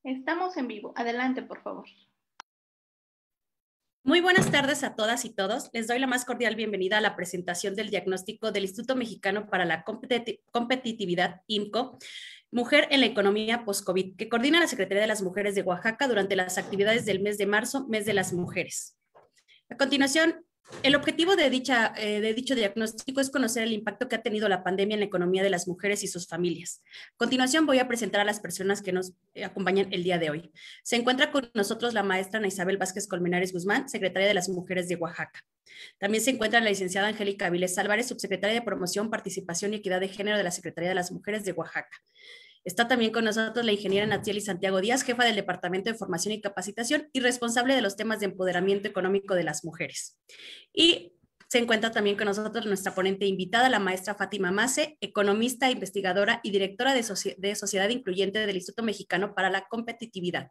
Estamos en vivo. Adelante, por favor. Muy buenas tardes a todas y todos. Les doy la más cordial bienvenida a la presentación del diagnóstico del Instituto Mexicano para la Competitividad, IMCO, Mujer en la Economía Post-COVID, que coordina la Secretaría de las Mujeres de Oaxaca durante las actividades del mes de marzo, mes de las mujeres. A continuación, el objetivo de dicho diagnóstico es conocer el impacto que ha tenido la pandemia en la economía de las mujeres y sus familias. A continuación, voy a presentar a las personas que nos acompañan el día de hoy. Se encuentra con nosotros la maestra Ana Isabel Vázquez Colmenares Guzmán, secretaria de las Mujeres de Oaxaca. También se encuentra la licenciada Angélica Avilés Álvarez, subsecretaria de Promoción, Participación y Equidad de Género de la Secretaría de las Mujeres de Oaxaca. Está también con nosotros la ingeniera Natieli Santiago Díaz, jefa del Departamento de Formación y Capacitación y responsable de los temas de empoderamiento económico de las mujeres. Y se encuentra también con nosotros nuestra ponente invitada, la maestra Fátima Mace, economista, investigadora y directora de Sociedad Incluyente del Instituto Mexicano para la Competitividad.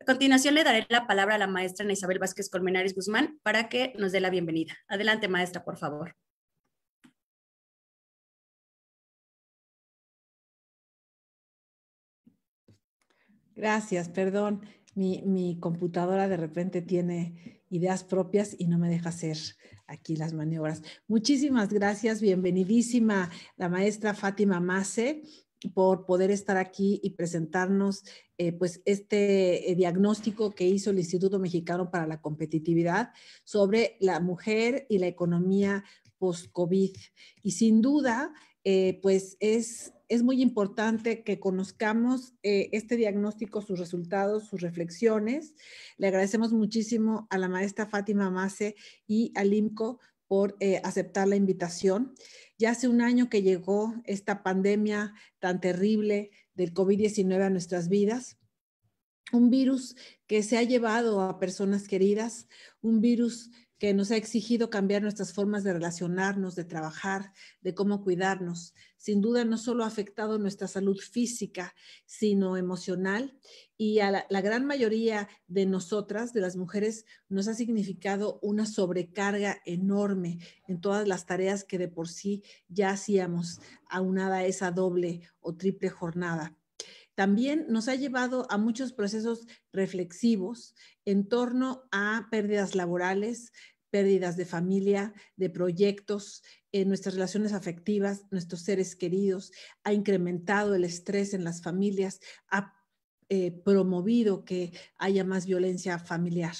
A continuación le daré la palabra a la maestra Ana Isabel Vázquez Colmenares Guzmán para que nos dé la bienvenida. Adelante, maestra, por favor. Gracias, perdón. Mi computadora de repente tiene ideas propias y no me deja hacer aquí las maniobras. Muchísimas gracias, bienvenidísima la maestra Fátima Mace por poder estar aquí y presentarnos pues este diagnóstico que hizo el Instituto Mexicano para la Competitividad sobre la mujer y la economía post-COVID. Y sin duda, pues es muy importante que conozcamos este diagnóstico, sus resultados, sus reflexiones. Le agradecemos muchísimo a la maestra Fátima Mace y al IMCO por aceptar la invitación. Ya hace un año que llegó esta pandemia tan terrible del COVID-19 a nuestras vidas. Un virus que se ha llevado a personas queridas, un virus que nos ha exigido cambiar nuestras formas de relacionarnos, de trabajar, de cómo cuidarnos. Sin duda no solo ha afectado nuestra salud física, sino emocional, y a la gran mayoría de nosotras, de las mujeres, nos ha significado una sobrecarga enorme en todas las tareas que de por sí ya hacíamos, aunada a esa doble o triple jornada. También nos ha llevado a muchos procesos reflexivos en torno a pérdidas laborales, pérdidas de familia, de proyectos, en nuestras relaciones afectivas, nuestros seres queridos, ha incrementado el estrés en las familias, ha promovido que haya más violencia familiar.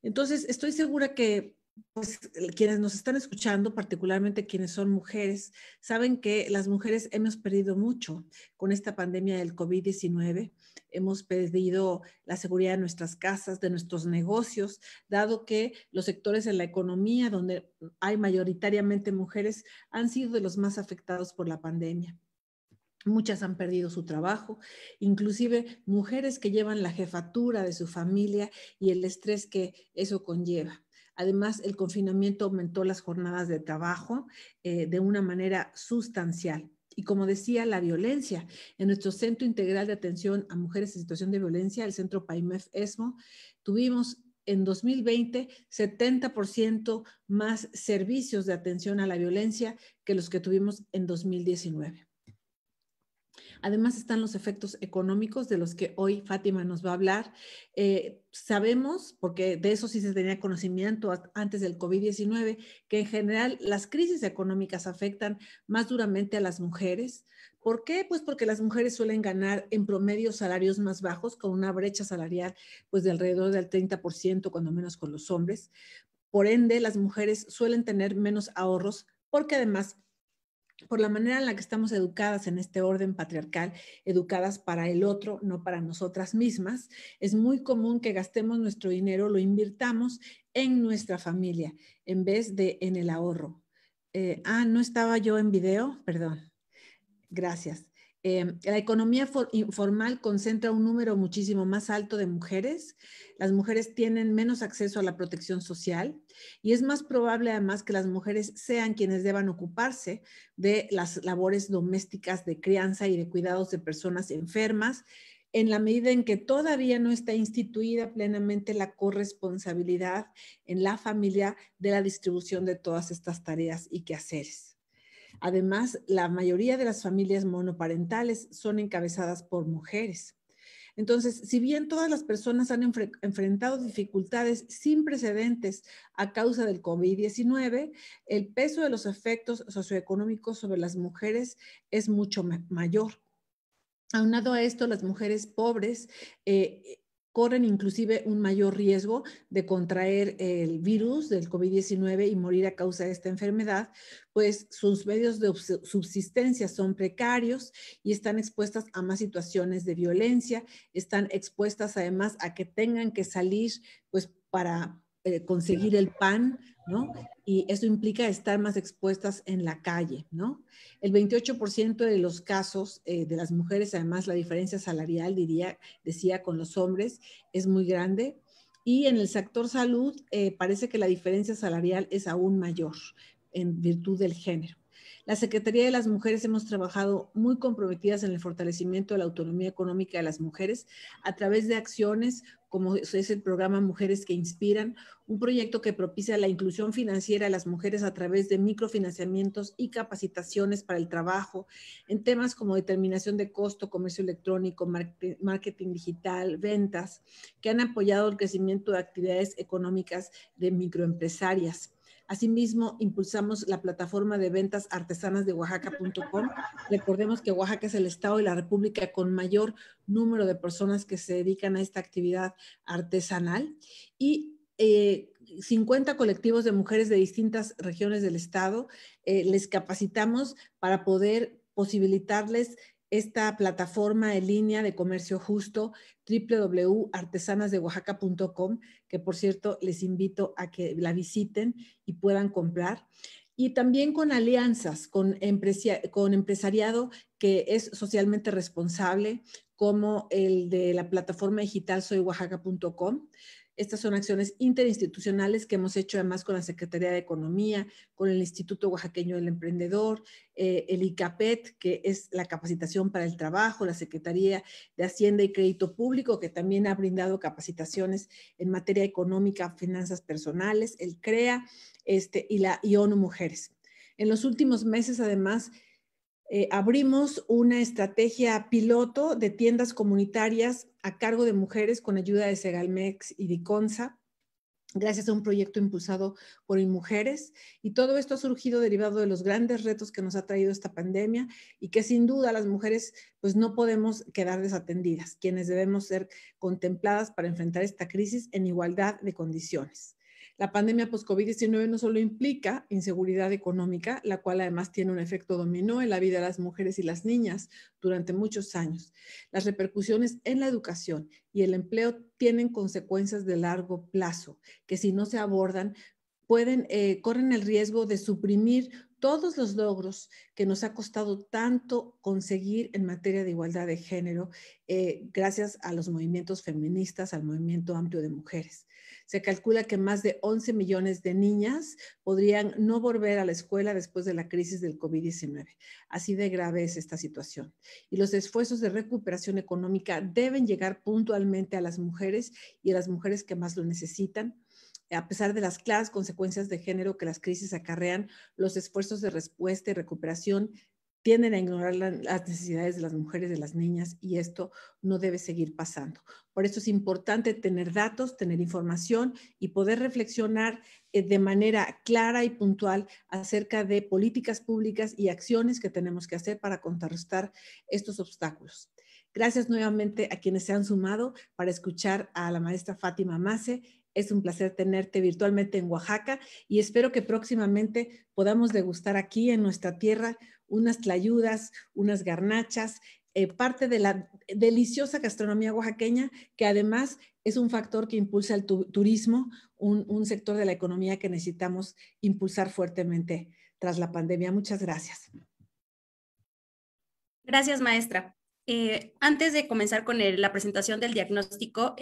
Entonces, estoy segura que pues, quienes nos están escuchando, particularmente quienes son mujeres, saben que las mujeres hemos perdido mucho con esta pandemia del COVID-19. Hemos perdido la seguridad de nuestras casas, de nuestros negocios, dado que los sectores en la economía donde hay mayoritariamente mujeres han sido de los más afectados por la pandemia. Muchas han perdido su trabajo, inclusive mujeres que llevan la jefatura de su familia y el estrés que eso conlleva. Además, el confinamiento aumentó las jornadas de trabajo de una manera sustancial. Y como decía, la violencia. En nuestro Centro Integral de Atención a Mujeres en Situación de Violencia, el Centro PAIMEF-ESMO, tuvimos en 2020 70% más servicios de atención a la violencia que los que tuvimos en 2019. Además están los efectos económicos de los que hoy Fátima nos va a hablar. Sabemos, porque de eso sí se tenía conocimiento antes del COVID-19, que en general las crisis económicas afectan más duramente a las mujeres. ¿Por qué? Pues porque las mujeres suelen ganar en promedio salarios más bajos, con una brecha salarial pues de alrededor del 30%, cuando menos con los hombres. Por ende, las mujeres suelen tener menos ahorros, porque además por la manera en la que estamos educadas en este orden patriarcal, educadas para el otro, no para nosotras mismas, es muy común que gastemos nuestro dinero, lo invirtamos en nuestra familia, en vez de en el ahorro. No estaba yo en video, perdón. Gracias. La economía informal concentra un número muchísimo más alto de mujeres. Las mujeres tienen menos acceso a la protección social y es más probable además que las mujeres sean quienes deban ocuparse de las labores domésticas de crianza y de cuidados de personas enfermas, en la medida en que todavía no está instituida plenamente la corresponsabilidad en la familia de la distribución de todas estas tareas y quehaceres. Además, la mayoría de las familias monoparentales son encabezadas por mujeres. Entonces, si bien todas las personas han enfrentado dificultades sin precedentes a causa del COVID-19, el peso de los efectos socioeconómicos sobre las mujeres es mucho mayor. Aunado a esto, las mujeres pobres corren inclusive un mayor riesgo de contraer el virus del COVID-19 y morir a causa de esta enfermedad, pues sus medios de subsistencia son precarios y están expuestas a más situaciones de violencia, están expuestas además a que tengan que salir pues para conseguir el pan, ¿no? Y eso implica estar más expuestas en la calle, ¿no? El 28% de los casos de las mujeres, además la diferencia salarial, decía, con los hombres es muy grande. Y en el sector salud parece que la diferencia salarial es aún mayor en virtud del género. La Secretaría de las Mujeres hemos trabajado muy comprometidas en el fortalecimiento de la autonomía económica de las mujeres a través de acciones como es el programa Mujeres que Inspiran, un proyecto que propicia la inclusión financiera de las mujeres a través de microfinanciamientos y capacitaciones para el trabajo en temas como determinación de costo, comercio electrónico, marketing digital, ventas, que han apoyado el crecimiento de actividades económicas de microempresarias. Asimismo, impulsamos la plataforma de ventas artesanas de Oaxaca.com. Recordemos que Oaxaca es el estado de la República con mayor número de personas que se dedican a esta actividad artesanal y 50 colectivos de mujeres de distintas regiones del estado les capacitamos para poder posibilitarles esta plataforma en línea de comercio justo, www.artesanasdeoaxaca.com, que por cierto les invito a que la visiten y puedan comprar. Y también con alianzas, con empresariado que es socialmente responsable, como el de la plataforma digital soyoaxaca.com. Estas son acciones interinstitucionales que hemos hecho además con la Secretaría de Economía, con el Instituto Oaxaqueño del Emprendedor, el ICAPET, que es la capacitación para el trabajo, la Secretaría de Hacienda y Crédito Público, que también ha brindado capacitaciones en materia económica, finanzas personales, el CREA y ONU Mujeres. En los últimos meses, además, abrimos una estrategia piloto de tiendas comunitarias a cargo de mujeres con ayuda de Segalmex y Diconsa, gracias a un proyecto impulsado por InMujeres. Y todo esto ha surgido derivado de los grandes retos que nos ha traído esta pandemia y que sin duda las mujeres pues no podemos quedar desatendidas, quienes debemos ser contempladas para enfrentar esta crisis en igualdad de condiciones. La pandemia post-COVID-19 no solo implica inseguridad económica, la cual además tiene un efecto dominó en la vida de las mujeres y las niñas durante muchos años. Las repercusiones en la educación y el empleo tienen consecuencias de largo plazo, que si no se abordan, corren el riesgo de suprimir todos los logros que nos ha costado tanto conseguir en materia de igualdad de género, gracias a los movimientos feministas, al movimiento amplio de mujeres. Se calcula que más de 11 millones de niñas podrían no volver a la escuela después de la crisis del COVID-19. Así de grave es esta situación. Y los esfuerzos de recuperación económica deben llegar puntualmente a las mujeres y a las mujeres que más lo necesitan. A pesar de las claras consecuencias de género que las crisis acarrean, los esfuerzos de respuesta y recuperación tienden a ignorar las necesidades de las mujeres, de las niñas, y esto no debe seguir pasando. Por eso es importante tener datos, tener información y poder reflexionar de manera clara y puntual acerca de políticas públicas y acciones que tenemos que hacer para contrarrestar estos obstáculos. Gracias nuevamente a quienes se han sumado para escuchar a la maestra Fátima Mace. Es un placer tenerte virtualmente en Oaxaca y espero que próximamente podamos degustar aquí en nuestra tierra unas tlayudas, unas garnachas, parte de la deliciosa gastronomía oaxaqueña, que además es un factor que impulsa el turismo, un sector de la economía que necesitamos impulsar fuertemente tras la pandemia. Muchas gracias. Gracias, maestra. Antes de comenzar con la presentación del diagnóstico,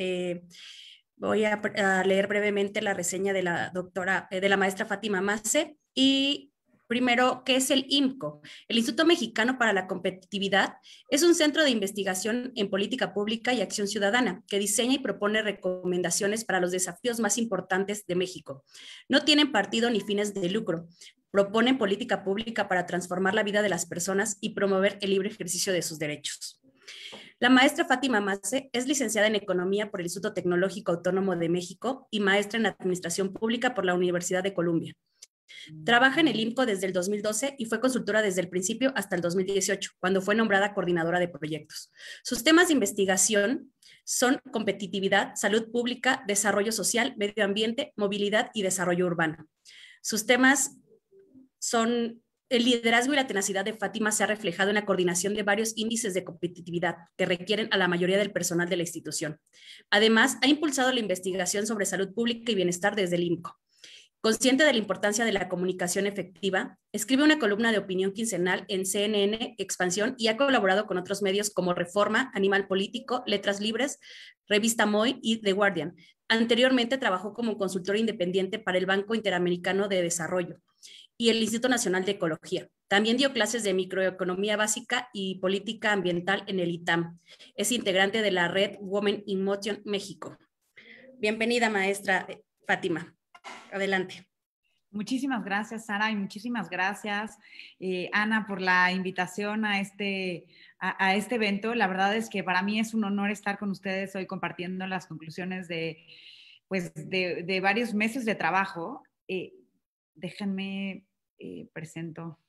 voy a leer brevemente la reseña de la maestra Fátima Mace. Y primero, ¿qué es el IMCO? El Instituto Mexicano para la Competitividad es un centro de investigación en política pública y acción ciudadana que diseña y propone recomendaciones para los desafíos más importantes de México. No tienen partido ni fines de lucro. Proponen política pública para transformar la vida de las personas y promover el libre ejercicio de sus derechos. La maestra Fátima Mace es licenciada en Economía por el Instituto Tecnológico Autónomo de México y maestra en Administración Pública por la Universidad de Columbia. Trabaja en el INCO desde el 2012 y fue consultora desde el principio hasta el 2018, cuando fue nombrada coordinadora de proyectos. Sus temas de investigación son competitividad, salud pública, desarrollo social, medio ambiente, movilidad y desarrollo urbano. Sus temas son el liderazgo y la tenacidad de Fátima se ha reflejado en la coordinación de varios índices de competitividad que requieren a la mayoría del personal de la institución. Además, ha impulsado la investigación sobre salud pública y bienestar desde el INCO. Consciente de la importancia de la comunicación efectiva, escribe una columna de opinión quincenal en CNN Expansión y ha colaborado con otros medios como Reforma, Animal Político, Letras Libres, Revista MOI y The Guardian. Anteriormente trabajó como consultora independiente para el Banco Interamericano de Desarrollo y el Instituto Nacional de Ecología. También dio clases de microeconomía básica y política ambiental en el ITAM. Es integrante de la red Women in Motion México. Bienvenida, maestra Fátima. Adelante. Muchísimas gracias, Sara, y muchísimas gracias, Ana, por la invitación a este evento. La verdad es que para mí es un honor estar con ustedes hoy compartiendo las conclusiones de varios meses de trabajo. Déjenme presento.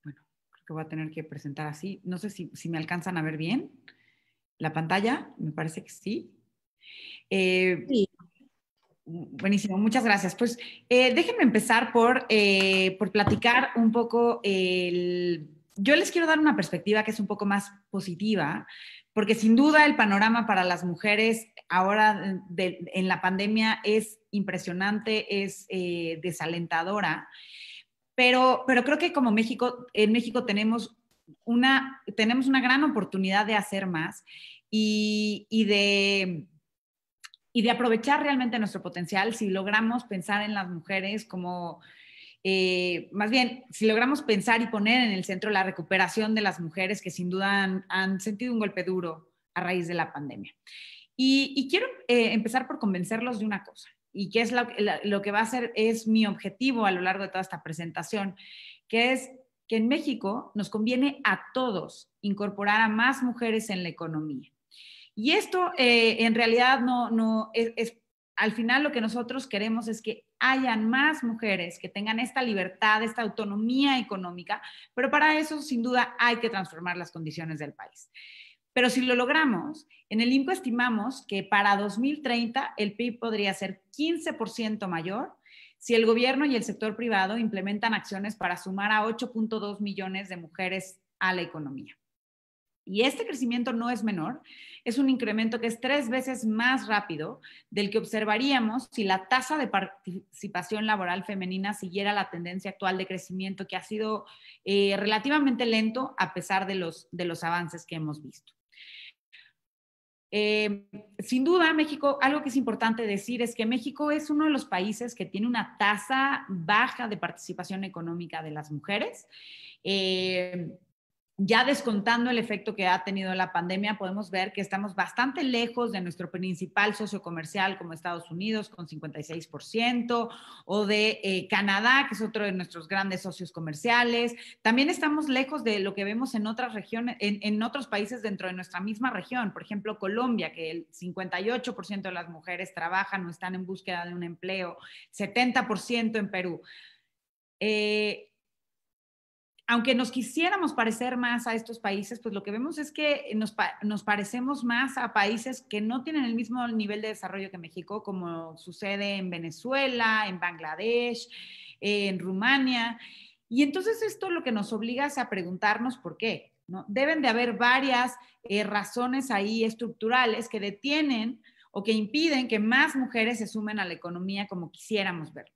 Bueno, creo que voy a tener que presentar así. No sé si me alcanzan a ver bien la pantalla, me parece que sí. Sí. Buenísimo, muchas gracias. Pues déjenme empezar por platicar un poco. Yo les quiero dar una perspectiva que es un poco más positiva, porque sin duda el panorama para las mujeres ahora en la pandemia es impresionante, es desalentadora, pero creo que como en México tenemos una gran oportunidad de hacer más y de aprovechar realmente nuestro potencial si logramos pensar en las mujeres como, más bien, si logramos pensar y poner en el centro la recuperación de las mujeres que sin duda han sentido un golpe duro a raíz de la pandemia. Y quiero empezar por convencerlos de una cosa, y que es lo que va a ser es mi objetivo a lo largo de toda esta presentación, que es que en México nos conviene a todos incorporar a más mujeres en la economía. Y esto en realidad al final lo que nosotros queremos es que hayan más mujeres que tengan esta libertad, esta autonomía económica, pero para eso sin duda hay que transformar las condiciones del país. Pero si lo logramos, en el INCO estimamos que para 2030 el PIB podría ser 15% mayor si el gobierno y el sector privado implementan acciones para sumar a 8.2 millones de mujeres a la economía. Y este crecimiento no es menor, es un incremento que es 3 veces más rápido del que observaríamos si la tasa de participación laboral femenina siguiera la tendencia actual de crecimiento que ha sido relativamente lento a pesar de los avances que hemos visto. Sin duda, México, algo que es importante decir es que México es uno de los países que tiene una tasa baja de participación económica de las mujeres. Ya descontando el efecto que ha tenido la pandemia, podemos ver que estamos bastante lejos de nuestro principal socio comercial como Estados Unidos con 56%, o de Canadá, que es otro de nuestros grandes socios comerciales. También estamos lejos de lo que vemos en otras regiones, en otros países dentro de nuestra misma región. Por ejemplo, Colombia, que el 58% de las mujeres trabajan o están en búsqueda de un empleo, 70% en Perú. Aunque nos quisiéramos parecer más a estos países, pues lo que vemos es que nos parecemos más a países que no tienen el mismo nivel de desarrollo que México, como sucede en Venezuela, en Bangladesh, en Rumania. Y entonces esto lo que nos obliga es a preguntarnos por qué, ¿no? Deben de haber varias razones ahí estructurales que detienen o que impiden que más mujeres se sumen a la economía como quisiéramos ver.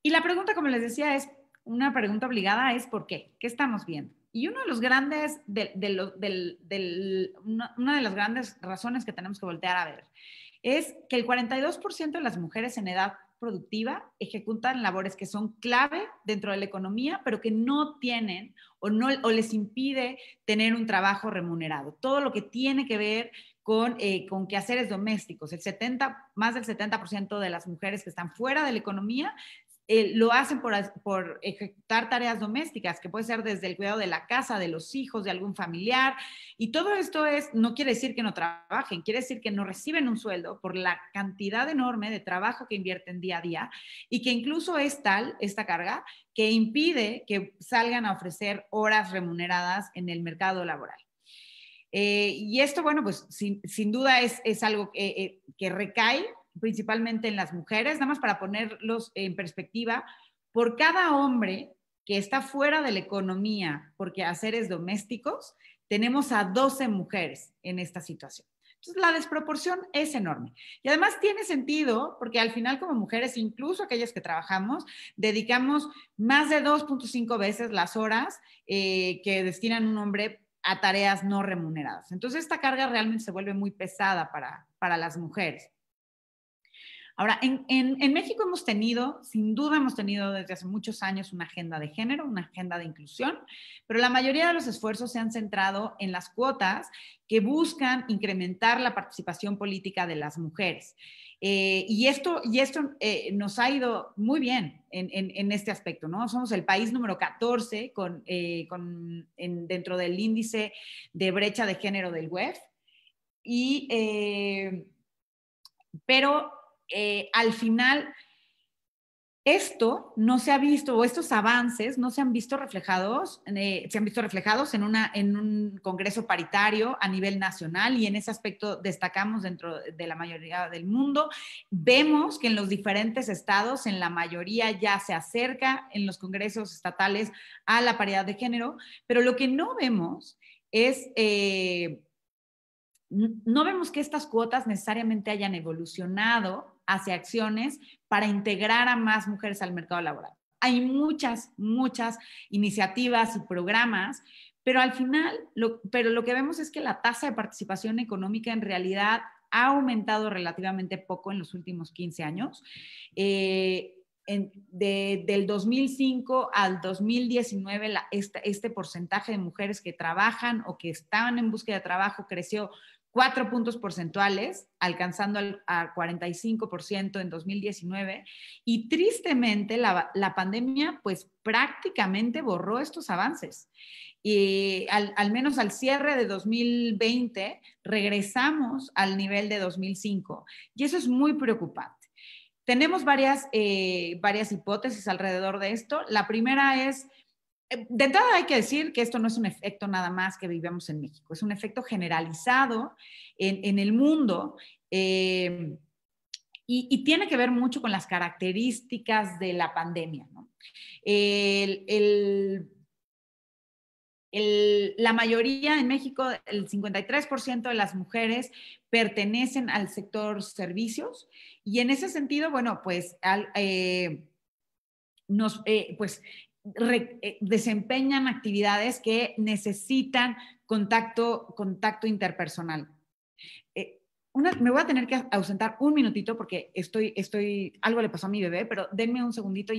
Y la pregunta, como les decía, es una pregunta obligada, es ¿por qué? ¿Qué estamos viendo? Y uno de los grandes, una de las grandes razones que tenemos que voltear a ver es que el 42% de las mujeres en edad productiva ejecutan labores que son clave dentro de la economía, pero que no tienen o les impide tener un trabajo remunerado. Todo lo que tiene que ver con quehaceres domésticos. Más del 70% de las mujeres que están fuera de la economía lo hacen por ejecutar tareas domésticas, que puede ser desde el cuidado de la casa, de los hijos, de algún familiar. Y todo esto no quiere decir que no trabajen, quiere decir que no reciben un sueldo por la cantidad enorme de trabajo que invierten día a día y que incluso es tal esta carga que impide que salgan a ofrecer horas remuneradas en el mercado laboral. Y esto, bueno, pues sin duda es algo que recae principalmente en las mujeres. Nada más para ponerlos en perspectiva, por cada hombre que está fuera de la economía por quehaceres domésticos, tenemos a 12 mujeres en esta situación. Entonces, la desproporción es enorme. Y además tiene sentido, porque al final como mujeres, incluso aquellas que trabajamos, dedicamos más de 2.5 veces las horas que destinan un hombre a tareas no remuneradas. Entonces, esta carga realmente se vuelve muy pesada para las mujeres. Ahora, en México sin duda hemos tenido desde hace muchos años una agenda de género, una agenda de inclusión, pero la mayoría de los esfuerzos se han centrado en las cuotas que buscan incrementar la participación política de las mujeres. Y esto nos ha ido muy bien en este aspecto, ¿no? Somos el país número 14 dentro del índice de brecha de género del WEF, pero al final esto no se ha visto, o estos avances no se han visto reflejados, se han visto reflejados en un congreso paritario a nivel nacional, y en ese aspecto destacamos dentro de la mayoría del mundo. Vemos que en los diferentes estados, en la mayoría ya se acerca en los congresos estatales a la paridad de género, pero lo que no vemos es... no vemos que estas cuotas necesariamente hayan evolucionado hacia acciones para integrar a más mujeres al mercado laboral. Hay muchas iniciativas y programas, pero al final, lo que vemos es que la tasa de participación económica en realidad ha aumentado relativamente poco en los últimos 15 años. Del 2005 al 2019, este porcentaje de mujeres que trabajan o que estaban en búsqueda de trabajo creció 4 puntos porcentuales, alcanzando a 45% en 2019. Y tristemente, la pandemia pues prácticamente borró estos avances. Y al menos al cierre de 2020, regresamos al nivel de 2005. Y eso es muy preocupante. Tenemos varias hipótesis alrededor de esto. La primera es, de entrada hay que decir que esto no es un efecto nada más que vivimos en México, es un efecto generalizado en el mundo, y tiene que ver mucho con las características de la pandemia, ¿no? La mayoría en México, el 53% de las mujeres pertenecen al sector servicios, y en ese sentido, bueno, pues desempeñan actividades que necesitan contacto interpersonal. Me voy a tener que ausentar un minutito porque algo le pasó a mi bebé, pero denme un segundito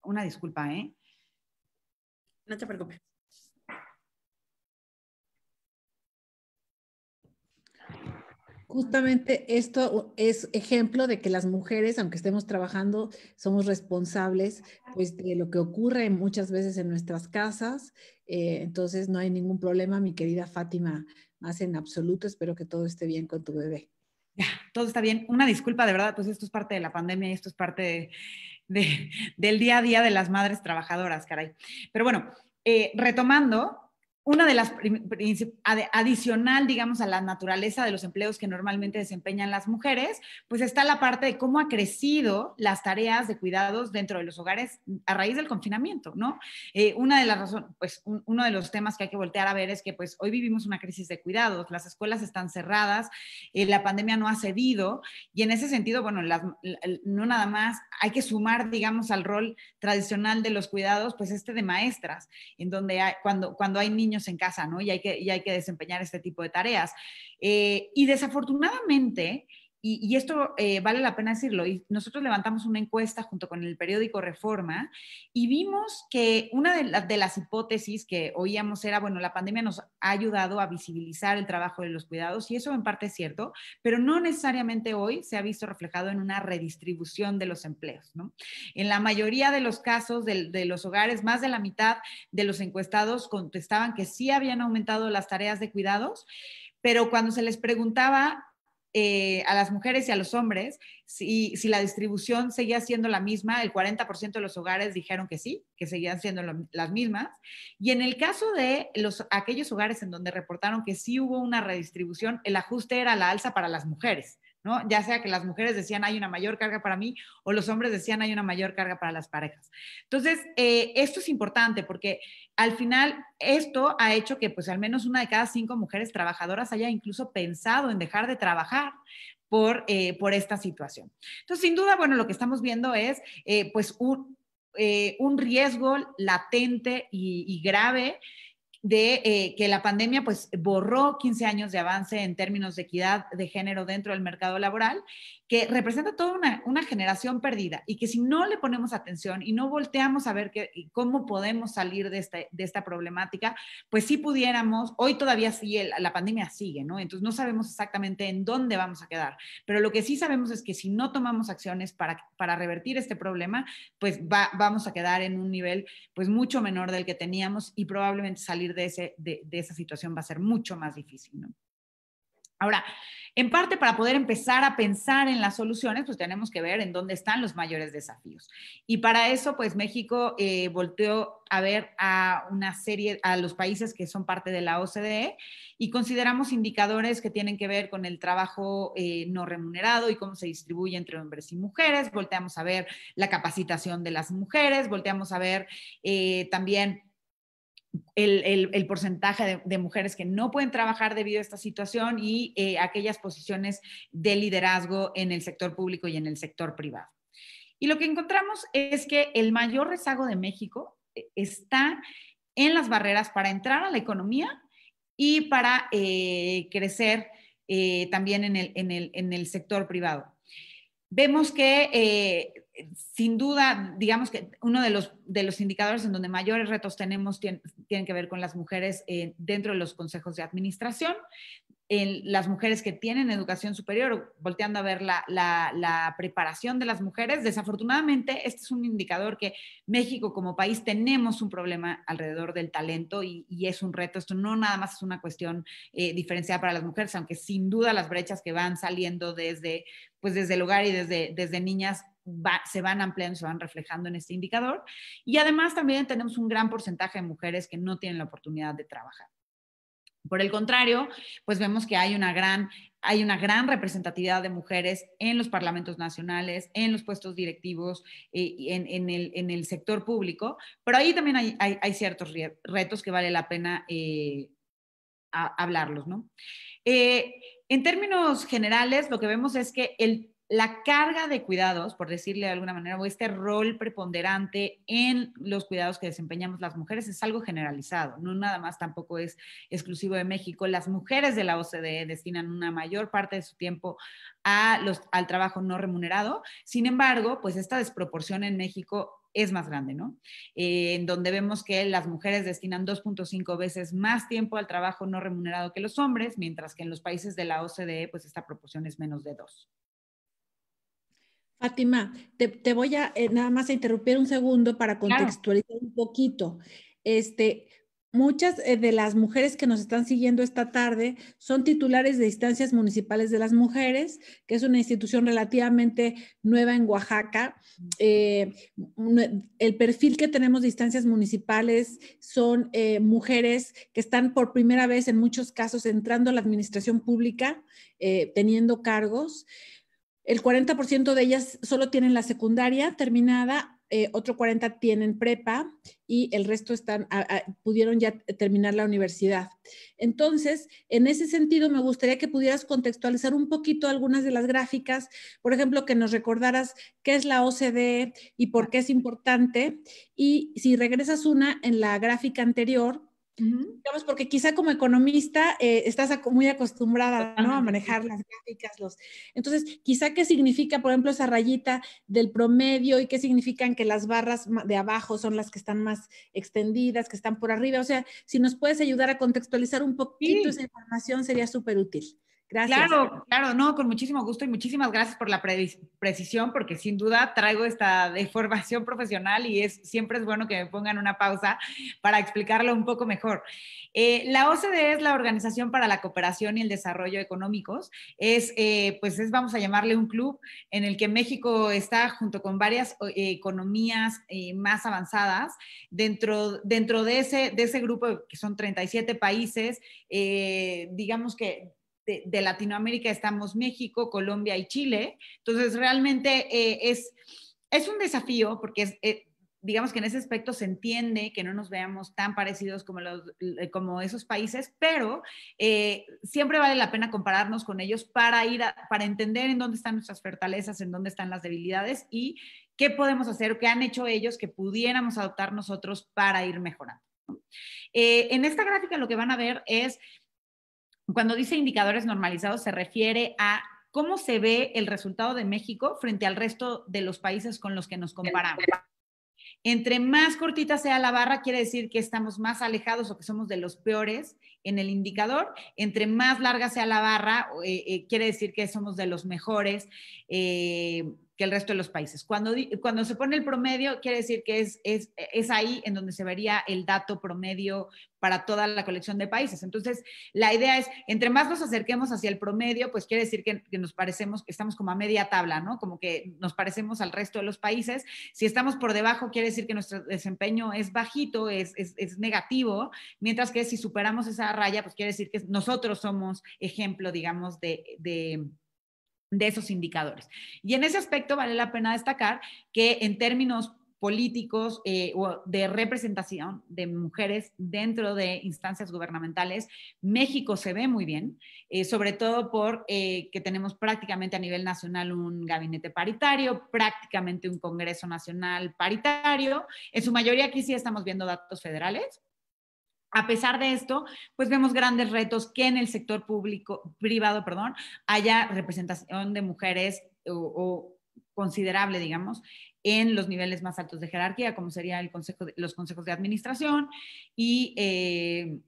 una disculpa, ¿eh? No te preocupes. Justamente esto es ejemplo de que las mujeres, aunque estemos trabajando, somos responsables pues, de lo que ocurre muchas veces en nuestras casas. Entonces no hay ningún problema, mi querida Fátima, más en absoluto. Espero que todo esté bien con tu bebé. Ya, todo está bien. Una disculpa, de verdad, pues esto es parte de la pandemia y esto es parte del día a día de las madres trabajadoras, caray. Pero bueno, retomando, una de las adicional, digamos, a la naturaleza de los empleos que normalmente desempeñan las mujeres, pues está la parte de cómo ha crecido las tareas de cuidados dentro de los hogares a raíz del confinamiento, ¿no? Una de las razones, pues uno de los temas que hay que voltear a ver es que pues hoy vivimos una crisis de cuidados, las escuelas están cerradas, la pandemia no ha cedido, y en ese sentido, bueno, no nada más hay que sumar, digamos, al rol tradicional de los cuidados, pues de maestras, en donde cuando hay niños en casa, ¿no? Y hay que desempeñar este tipo de tareas. Y desafortunadamente, y esto vale la pena decirlo, y nosotros levantamos una encuesta junto con el periódico Reforma y vimos que una de las hipótesis que oíamos era, bueno, la pandemia nos ha ayudado a visibilizar el trabajo de los cuidados, y eso en parte es cierto, pero no necesariamente hoy se ha visto reflejado en una redistribución de los empleos, ¿no? En la mayoría de los casos de los hogares, más de la mitad de los encuestados contestaban que sí habían aumentado las tareas de cuidados, pero cuando se les preguntaba a las mujeres y a los hombres si la distribución seguía siendo la misma, el 40% de los hogares dijeron que sí, que seguían siendo las mismas. Y en el caso de aquellos hogares en donde reportaron que sí hubo una redistribución, el ajuste era la alza para las mujeres, ¿no? Ya sea que las mujeres decían hay una mayor carga para mí o los hombres decían hay una mayor carga para las parejas. Entonces, esto es importante porque al final esto ha hecho que pues al menos una de cada 5 mujeres trabajadoras haya incluso pensado en dejar de trabajar por esta situación. Entonces, sin duda, bueno, lo que estamos viendo es pues un riesgo latente y grave de que la pandemia pues borró 15 años de avance en términos de equidad de género dentro del mercado laboral, que representa toda una generación perdida y que si no le ponemos atención y no volteamos a ver cómo podemos salir de esta problemática, pues sí pudiéramos, hoy todavía sí, la pandemia sigue, ¿no? Entonces no sabemos exactamente en dónde vamos a quedar, pero lo que sí sabemos es que si no tomamos acciones para revertir este problema, pues vamos a quedar en un nivel pues mucho menor del que teníamos y probablemente salir de esa situación va a ser mucho más difícil, ¿no? Ahora, en parte para poder empezar a pensar en las soluciones, pues tenemos que ver en dónde están los mayores desafíos. Y para eso, pues México volteó a ver a los países que son parte de la OCDE y consideramos indicadores que tienen que ver con el trabajo no remunerado y cómo se distribuye entre hombres y mujeres. Volteamos a ver la capacitación de las mujeres, volteamos a ver también el porcentaje de mujeres que no pueden trabajar debido a esta situación y aquellas posiciones de liderazgo en el sector público y en el sector privado. Y lo que encontramos es que el mayor rezago de México está en las barreras para entrar a la economía y para crecer también en el sector privado. Vemos que sin duda, digamos que uno de los indicadores en donde mayores retos tenemos tienen que ver con las mujeres dentro de los consejos de administración, en las mujeres que tienen educación superior, volteando a ver la preparación de las mujeres. Desafortunadamente, este es un indicador que México como país tenemos un problema alrededor del talento y es un reto. Esto no nada más es una cuestión diferenciada para las mujeres, aunque sin duda las brechas que van saliendo desde el hogar y desde niñas se van ampliando, se van reflejando en este indicador. Y además también tenemos un gran porcentaje de mujeres que no tienen la oportunidad de trabajar. Por el contrario, pues vemos que hay una gran representatividad de mujeres en los parlamentos nacionales, en los puestos directivos, en el sector público, pero ahí también hay ciertos retos que vale la pena hablarlos, ¿no? En términos generales, lo que vemos es que la carga de cuidados, por decirle de alguna manera, o este rol preponderante en los cuidados que desempeñamos las mujeres es algo generalizado, no nada más tampoco es exclusivo de México. Las mujeres de la OCDE destinan una mayor parte de su tiempo al trabajo no remunerado. Sin embargo, pues esta desproporción en México es más grande, ¿no? En donde vemos que las mujeres destinan 2.5 veces más tiempo al trabajo no remunerado que los hombres, mientras que en los países de la OCDE, pues esta proporción es menos de 2. Fátima, te voy a nada más a interrumpir un segundo para contextualizar un poquito. Muchas de las mujeres que nos están siguiendo esta tarde son titulares de instancias municipales de las mujeres, que es una institución relativamente nueva en Oaxaca. El perfil que tenemos de instancias municipales son mujeres que están por primera vez en muchos casos entrando a la administración pública, teniendo cargos. El 40% de ellas solo tienen la secundaria terminada, otro 40% tienen prepa y el resto pudieron ya terminar la universidad. Entonces, en ese sentido, me gustaría que pudieras contextualizar un poquito algunas de las gráficas, por ejemplo, que nos recordaras qué es la OCDE y por qué es importante. Y si regresas una en la gráfica anterior, Digamos, porque quizá como economista estás muy acostumbrada, ¿no?, a manejar las gráficas. Entonces, quizá qué significa, por ejemplo, esa rayita del promedio y qué significan que las barras de abajo son las que están más extendidas, que están por arriba. O sea, si nos puedes ayudar a contextualizar un poquito esa información, sería súper útil. Gracias. Claro, claro, no, con muchísimo gusto y muchísimas gracias por la precisión, porque sin duda traigo esta deformación profesional y siempre es bueno que me pongan una pausa para explicarlo un poco mejor. La OCDE es la Organización para la Cooperación y el Desarrollo Económicos. Vamos a llamarle un club en el que México está junto con varias economías más avanzadas. Dentro de ese grupo, que son 37 países, digamos que de Latinoamérica estamos México, Colombia y Chile. Entonces, realmente es un desafío porque digamos que en ese aspecto se entiende que no nos veamos tan parecidos como esos países, pero siempre vale la pena compararnos con ellos para entender en dónde están nuestras fortalezas, en dónde están las debilidades y qué podemos hacer, qué han hecho ellos que pudiéramos adoptar nosotros para ir mejorando. En esta gráfica lo que van a ver es, cuando dice indicadores normalizados, se refiere a cómo se ve el resultado de México frente al resto de los países con los que nos comparamos. Entre más cortita sea la barra, quiere decir que estamos más alejados o que somos de los peores en el indicador. Entre más larga sea la barra, quiere decir que somos de los mejores que el resto de los países. Cuando se pone el promedio, quiere decir que es ahí en donde se vería el dato promedio para toda la colección de países. Entonces, la idea es, entre más nos acerquemos hacia el promedio, pues quiere decir que nos parecemos, que estamos como a media tabla, ¿no? Como que nos parecemos al resto de los países. Si estamos por debajo, quiere decir que nuestro desempeño es bajito, es negativo, mientras que si superamos esa raya, pues quiere decir que nosotros somos ejemplo, digamos, de esos indicadores. Y en ese aspecto vale la pena destacar que en términos políticos o de representación de mujeres dentro de instancias gubernamentales, México se ve muy bien, sobre todo por que tenemos prácticamente a nivel nacional un gabinete paritario, prácticamente un Congreso Nacional paritario. En su mayoría aquí sí estamos viendo datos federales. A pesar de esto, pues vemos grandes retos que en el sector privado, haya representación de mujeres o considerable, digamos, en los niveles más altos de jerarquía, como sería los consejos de administración y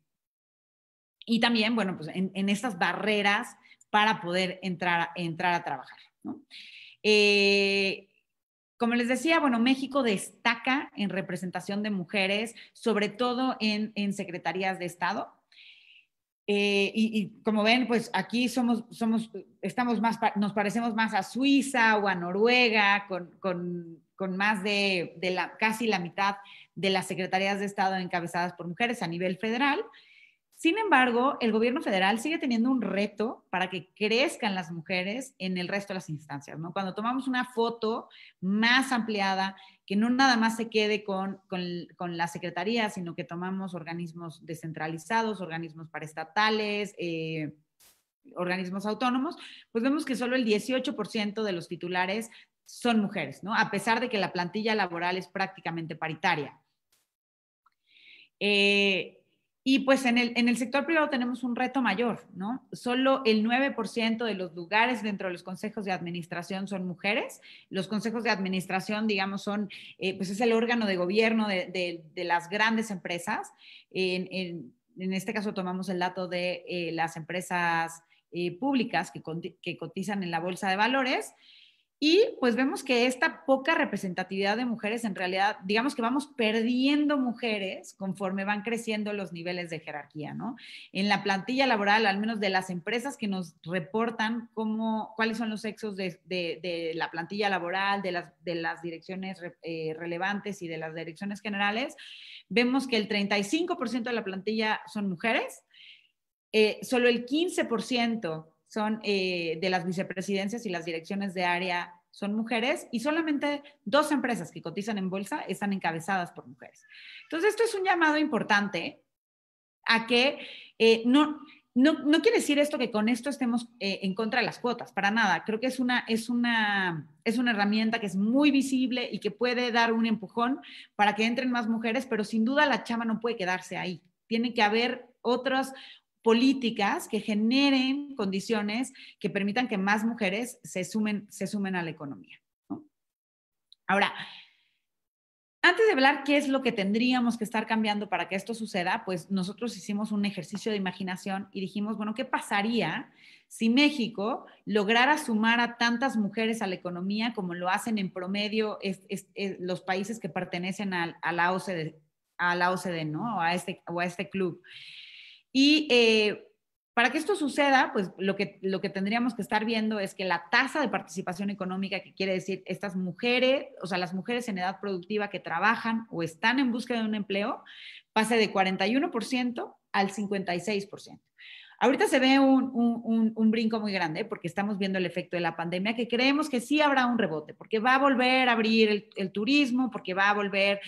también, bueno, pues en estas barreras para poder entrar a trabajar, ¿no? Como les decía, bueno, México destaca en representación de mujeres, sobre todo en secretarías de Estado. Y como ven, pues aquí nos parecemos más a Suiza o a Noruega, con más de casi la mitad de las secretarías de Estado encabezadas por mujeres a nivel federal. Sin embargo, el gobierno federal sigue teniendo un reto para que crezcan las mujeres en el resto de las instancias, ¿no? Cuando tomamos una foto más ampliada, que no nada más se quede con la secretaría, sino que tomamos organismos descentralizados, organismos paraestatales, organismos autónomos, pues vemos que solo el 18% de los titulares son mujeres, ¿no? A pesar de que la plantilla laboral es prácticamente paritaria. Y pues en el sector privado tenemos un reto mayor, ¿no? Solo el 9% de los lugares dentro de los consejos de administración son mujeres. Los consejos de administración, digamos, pues es el órgano de gobierno de las grandes empresas. En este caso tomamos el dato de las empresas públicas que cotizan en la bolsa de valores. Y pues vemos que esta poca representatividad de mujeres, en realidad, digamos que vamos perdiendo mujeres conforme van creciendo los niveles de jerarquía, ¿no? En la plantilla laboral, al menos de las empresas que nos reportan cuáles son los sexos de la plantilla laboral, de las direcciones relevantes y de las direcciones generales, vemos que el 35% de la plantilla son mujeres, solo el 15% son de las vicepresidencias y las direcciones de área son mujeres y solamente 2 empresas que cotizan en bolsa están encabezadas por mujeres. Entonces, esto es un llamado importante a que no quiere decir esto que con esto estemos en contra de las cuotas, para nada. Creo que es una herramienta que es muy visible y que puede dar un empujón para que entren más mujeres, pero sin duda la chamba no puede quedarse ahí, tiene que haber otras políticas que generen condiciones que permitan que más mujeres se sumen a la economía, ¿no? Ahora, antes de hablar qué es lo que tendríamos que estar cambiando para que esto suceda, pues nosotros hicimos un ejercicio de imaginación y dijimos, bueno, ¿qué pasaría si México lograra sumar a tantas mujeres a la economía como lo hacen en promedio los países que pertenecen a la OCDE, ¿no? O a este club. Y para que esto suceda, pues lo que tendríamos que estar viendo es que la tasa de participación económica, que quiere decir estas mujeres, o sea, las mujeres en edad productiva que trabajan o están en búsqueda de un empleo, pase de 41% al 56%. Ahorita se ve un brinco muy grande porque estamos viendo el efecto de la pandemia, que creemos que sí habrá un rebote, porque va a volver a abrir el turismo, porque va a volver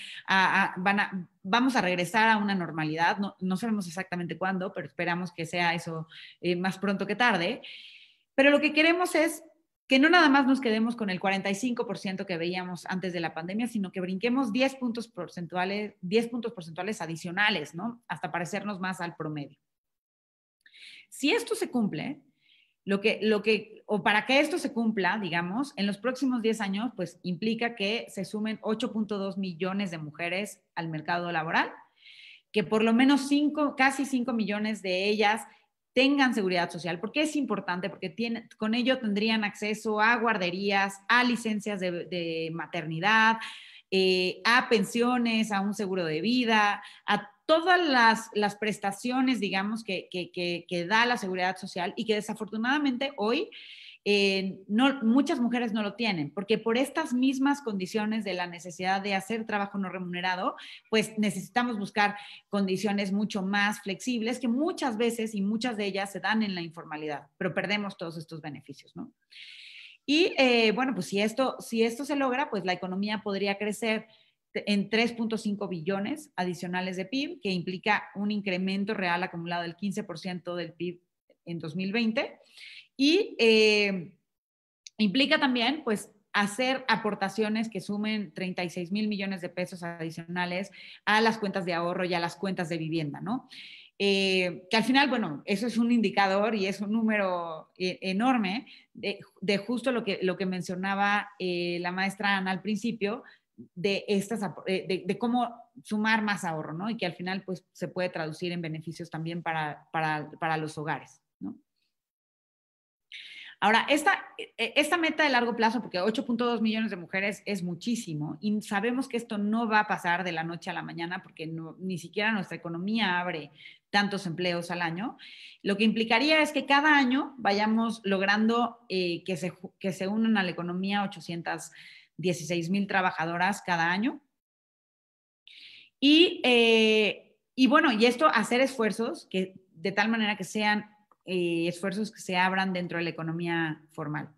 vamos a regresar a una normalidad. No sabemos exactamente cuándo, pero esperamos que sea eso más pronto que tarde. Pero lo que queremos es que no nada más nos quedemos con el 45% que veíamos antes de la pandemia, sino que brinquemos 10 puntos porcentuales adicionales, ¿no? Hasta parecernos más al promedio. Si esto se cumple, o para que esto se cumpla, digamos, en los próximos 10 años, pues implica que se sumen 8.2 millones de mujeres al mercado laboral, que por lo menos casi 5 millones de ellas tengan seguridad social. ¿Por qué es importante? Porque con ello tendrían acceso a guarderías, a licencias de maternidad, a pensiones, a un seguro de vida, a todas las prestaciones, digamos, que da la seguridad social y que desafortunadamente hoy muchas mujeres no lo tienen, porque por estas mismas condiciones de la necesidad de hacer trabajo no remunerado, pues necesitamos buscar condiciones mucho más flexibles que muchas veces y muchas de ellas se dan en la informalidad, pero perdemos todos estos beneficios, ¿no? Y bueno, pues si esto se logra, pues la economía podría crecer en 3.5 billones adicionales de PIB, que implica un incremento real acumulado del 15% del PIB en 2020. Y implica también, pues, hacer aportaciones que sumen 36,000 millones de pesos adicionales a las cuentas de ahorro y a las cuentas de vivienda, ¿no? Que al final, bueno, eso es un indicador y es un número enorme de justo lo que mencionaba la maestra Ana al principio, de cómo sumar más ahorro, ¿no? Y que al final, pues, se puede traducir en beneficios también para los hogares, ¿no? Ahora, esta meta de largo plazo, porque 8.2 millones de mujeres es muchísimo, y sabemos que esto no va a pasar de la noche a la mañana, porque ni siquiera nuestra economía abre tantos empleos al año. Lo que implicaría es que cada año vayamos logrando que se unan a la economía 816,000 trabajadoras cada año. Y bueno, y esto hacer esfuerzos que de tal manera que sean esfuerzos que se abran dentro de la economía formal.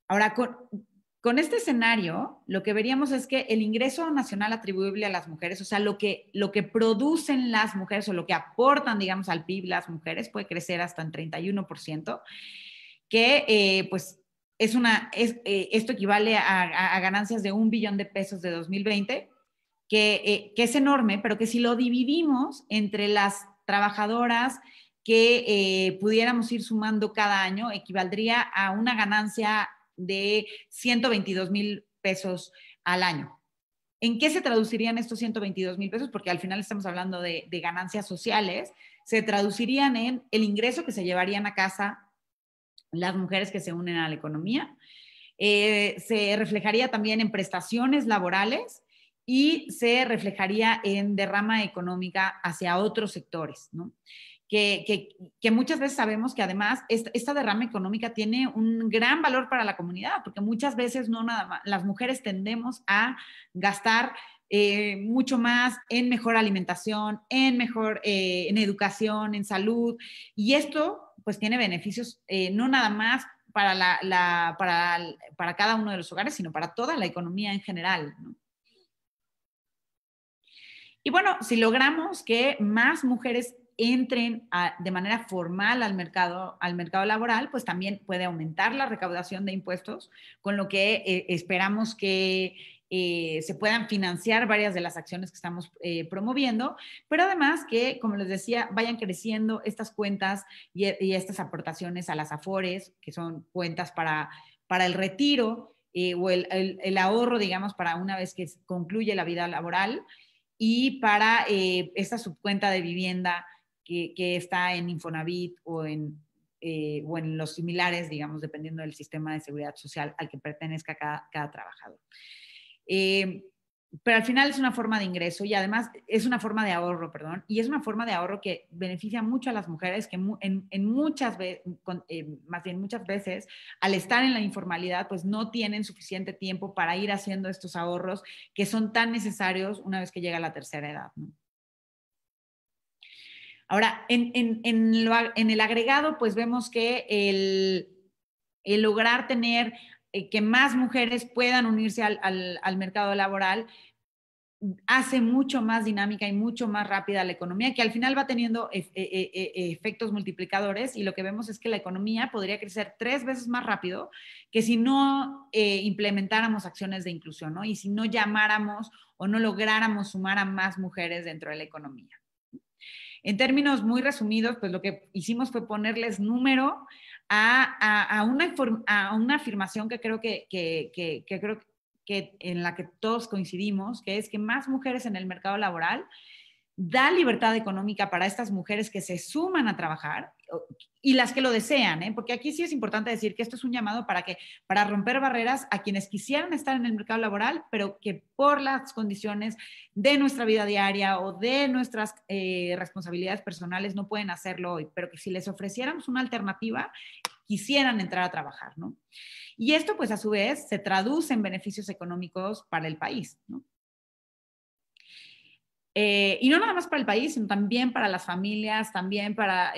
Ahora, con este escenario, lo que veríamos es que el ingreso nacional atribuible a las mujeres, o sea, lo que producen las mujeres o lo que aportan, digamos, al PIB las mujeres, puede crecer hasta en 31%, que pues esto equivale a ganancias de 1 billón de pesos de 2020, que es enorme, pero que si lo dividimos entre las trabajadoras que pudiéramos ir sumando cada año, equivaldría a una ganancia de 122,000 pesos al año. ¿En qué se traducirían estos 122,000 pesos? Porque al final estamos hablando de ganancias sociales. Se traducirían en el ingreso que se llevarían a casa las mujeres que se unen a la economía. Se reflejaría también en prestaciones laborales y se reflejaría en derrama económica hacia otros sectores, ¿no? Que muchas veces sabemos que además esta derrama económica tiene un gran valor para la comunidad, porque muchas veces no nada más, las mujeres tendemos a gastar mucho más en mejor alimentación, en educación, en salud, y esto pues tiene beneficios no nada más para cada uno de los hogares, sino para toda la economía en general, ¿no? Y bueno, si logramos que más mujeres entren de manera formal al mercado laboral, pues también puede aumentar la recaudación de impuestos, con lo que esperamos que se puedan financiar varias de las acciones que estamos promoviendo, pero además que, como les decía, vayan creciendo estas cuentas y estas aportaciones a las Afores, que son cuentas para el retiro o el ahorro, digamos, para una vez que concluye la vida laboral, y para esta subcuenta de vivienda que está en Infonavit o en los similares, digamos, dependiendo del sistema de seguridad social al que pertenezca cada trabajador. Pero al final es una forma de ingreso y además es una forma de ahorro, perdón, y es una forma de ahorro que beneficia mucho a las mujeres que muchas veces al estar en la informalidad pues no tienen suficiente tiempo para ir haciendo estos ahorros que son tan necesarios una vez que llega la tercera edad, ¿no? Ahora, en el agregado, pues vemos que el lograr tener que más mujeres puedan unirse al mercado laboral hace mucho más dinámica y mucho más rápida la economía, que al final va teniendo efectos multiplicadores, y lo que vemos es que la economía podría crecer 3 veces más rápido que si no implementáramos acciones de inclusión, ¿no? Y si no llamáramos o no lográramos sumar a más mujeres dentro de la economía. En términos muy resumidos, pues lo que hicimos fue ponerles número a una afirmación que creo que en la que todos coincidimos, que es que más mujeres en el mercado laboral da libertad económica para estas mujeres que se suman a trabajar y las que lo desean, ¿eh? Porque aquí sí es importante decir que esto es un llamado para romper barreras a quienes quisieran estar en el mercado laboral, pero que por las condiciones de nuestra vida diaria o de nuestras responsabilidades personales no pueden hacerlo hoy, pero que si les ofreciéramos una alternativa, quisieran entrar a trabajar, ¿no? Y esto, pues, a su vez, se traduce en beneficios económicos para el país, ¿no? Y no nada más para el país, sino también para las familias, también para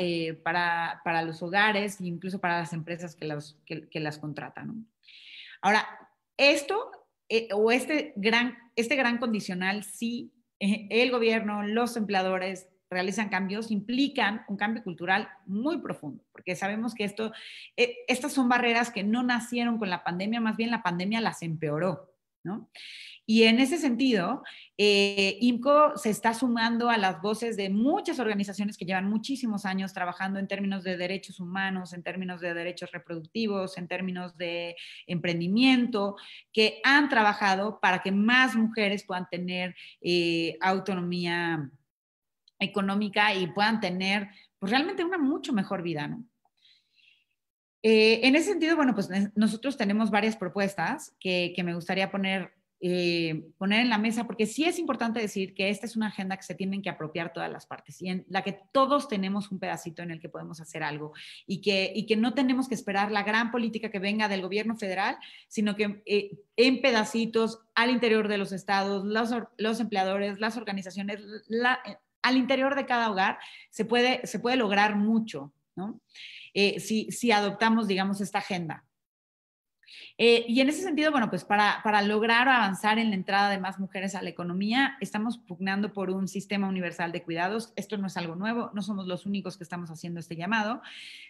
los hogares e incluso para las empresas que las contratan, ¿no? Ahora, esto o este gran condicional, sí, el gobierno, los empleadores realizan cambios, implican un cambio cultural muy profundo, porque sabemos que estas son barreras que no nacieron con la pandemia, más bien la pandemia las empeoró, ¿no? Y en ese sentido, IMCO se está sumando a las voces de muchas organizaciones que llevan muchísimos años trabajando en términos de derechos humanos, en términos de derechos reproductivos, en términos de emprendimiento, que han trabajado para que más mujeres puedan tener autonomía económica y puedan tener pues, realmente una mucho mejor vida, ¿no? En ese sentido, bueno, pues nosotros tenemos varias propuestas que me gustaría poner en la mesa, porque sí es importante decir que esta es una agenda que se tienen que apropiar todas las partes y en la que todos tenemos un pedacito en el que podemos hacer algo y que no tenemos que esperar la gran política que venga del gobierno federal, sino que en pedacitos al interior de los estados, los empleadores, las organizaciones, al interior de cada hogar se puede lograr mucho, ¿no? Si adoptamos, digamos, esta agenda. Y en ese sentido, bueno, pues para lograr avanzar en la entrada de más mujeres a la economía, estamos pugnando por un sistema universal de cuidados. Esto no es algo nuevo, no somos los únicos que estamos haciendo este llamado.